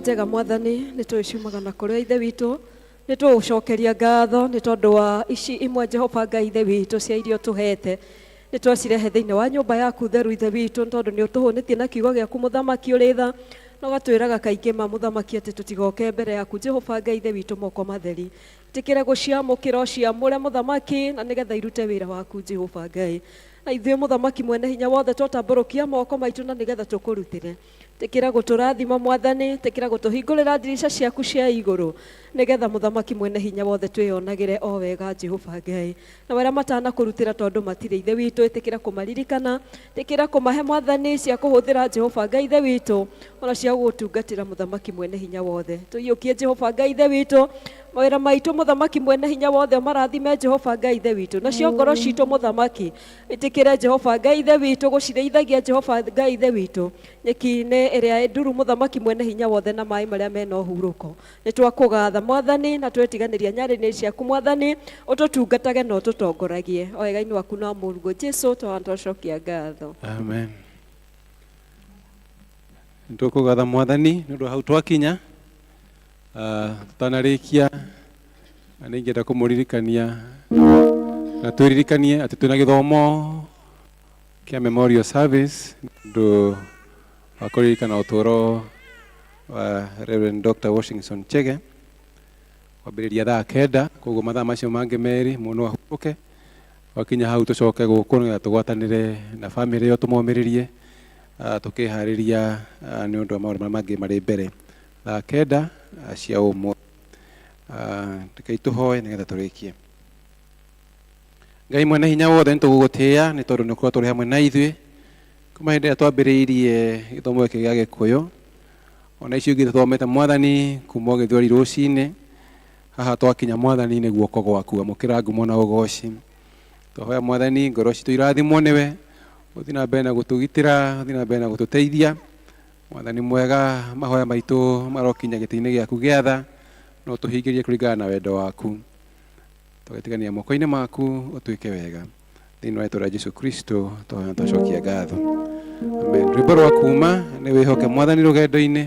Njega mwathani ni tuciumaga na kuria ithe witu ni tugucokeria ngatho ni tondu wa ici imwe Jehova Ngai ithe witu cia irio tuhete ni twocirehe thiini wa nyumba yaku theru ithe witu tondu ni utuhunitie na kiugo giaku muthamaki uri tha na ugatwiraga kaingi ma muthamaki ati tutigoke mbere yaku Jehova Ngai ithe witu moko matheri tikire guciamukira uciamure muthamaki na nigetha irute wira waku Jehova Ngai na ithuĩ muthamaki mwene hinya wothe twatamburukia moko maitu na nigetha tukurutire tikira guturathima mwathani tikira gutuhingurira ndirisha ciaku cia iguru nigetha muthamaki mwene hinya wothe twionagire o wega Jehova Ngai na wera matana kurutira tondu matire ithe witu tikira kumaririkana tikira kumahe mwathani cia kuhuthira Jehova Ngai ithe witu ona cia gutungatira muthamaki mwene hinya wothe tuiyukie Jehova Ngai ithe witu mawira maitu muthamaki mwene hinya wothe marathime Jehova Ngai ithe witu na cio ngoro citu muthamaki itikire Jehova Ngai ithe witu gucireithagia Jehova Ngai ithe witu nyeki-ini iria nduru muthamaki mwene hinya wothe na mai maria mena uhuruko ni twakugatha mwathani na twetiganiria nyari-ini ciaku mwathani ututungatage no tutongoragie o wega-ini waku na murugo Jesu twacokia ngatho amen. Ntukugatha mwathani nundu hau twakinya tutanarikia na ningenda kumuririkania na turirikanie ati twina githomo kia memorial service ndu wakuririkana uturo wa Reverend Dr. Washington Chege wambiriria thaa 9 koguo mathaa macio mangi meri muno ahuruke wakinya hau tucoke guku na tugwatanire na family yo tumomiririe tukihariria ni undu wa maundu mangi mari mbere thaa 9 cia umwe tukaituhoe nigetha turikie. Ngai mwene hinya wothe nitugugutia ni tondu nukorwo turi hamwe na ithuĩ kuma hindi ĩrĩa twambĩrĩirie gĩthomo gĩkĩ gĩa Gĩkũyũ ona icio ingĩ thomete mwathani kuma gĩthweri rũcinĩ haha twakinya mwathani nĩ guoko gwaku amũkĩra ngumo na ũgooci twahoya mwathani ngoro citũ irathimwo nĩwe ũthiĩ na mbere na gũtũgitĩra ũthiĩ na mbere na gũtũteithia mwathani mwega mahoya maitũ marokinya gĩtĩ-inĩ gĩaku gĩa tha no tũhingĩrie kũringana na wendo waku tũgetigania moko-inĩ maku ũtwĩke wega thĩinĩ wa rĩĩtwa rĩa Jesũ Kristo twahoya twacokia ngatho amen. Rwĩmbo rwa kuuma nĩ wĩhoke mwathani rũgendo-inĩ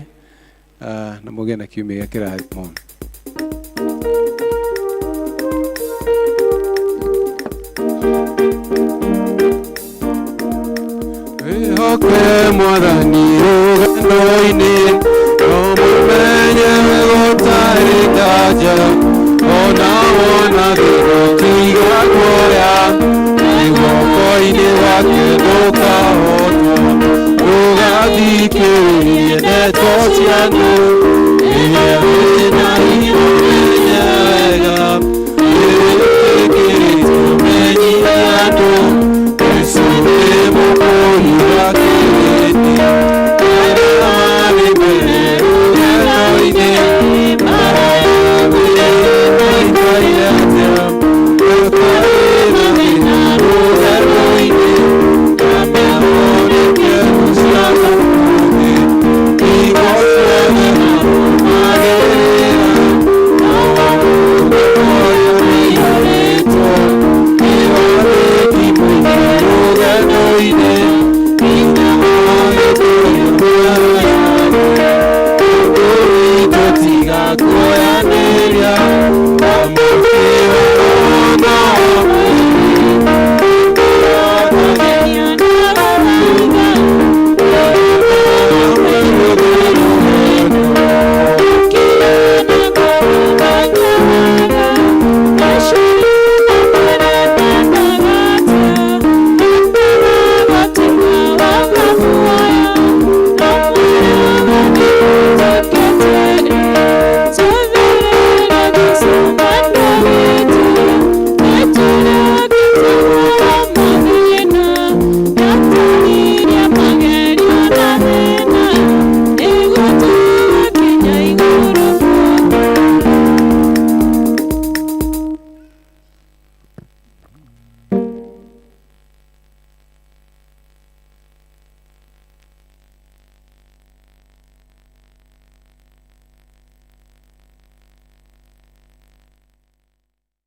na mũgĩe na kiumia gĩa kĩrathimo. Wĩhoke mwathani rũgendo-inĩ no mũmenye gũtarĩ nganja ona wona thĩgũtiga guoya nĩ guoko-inĩ gwake ndũkahotwo ndũgathikĩrĩrie ndeto cia andũ yaku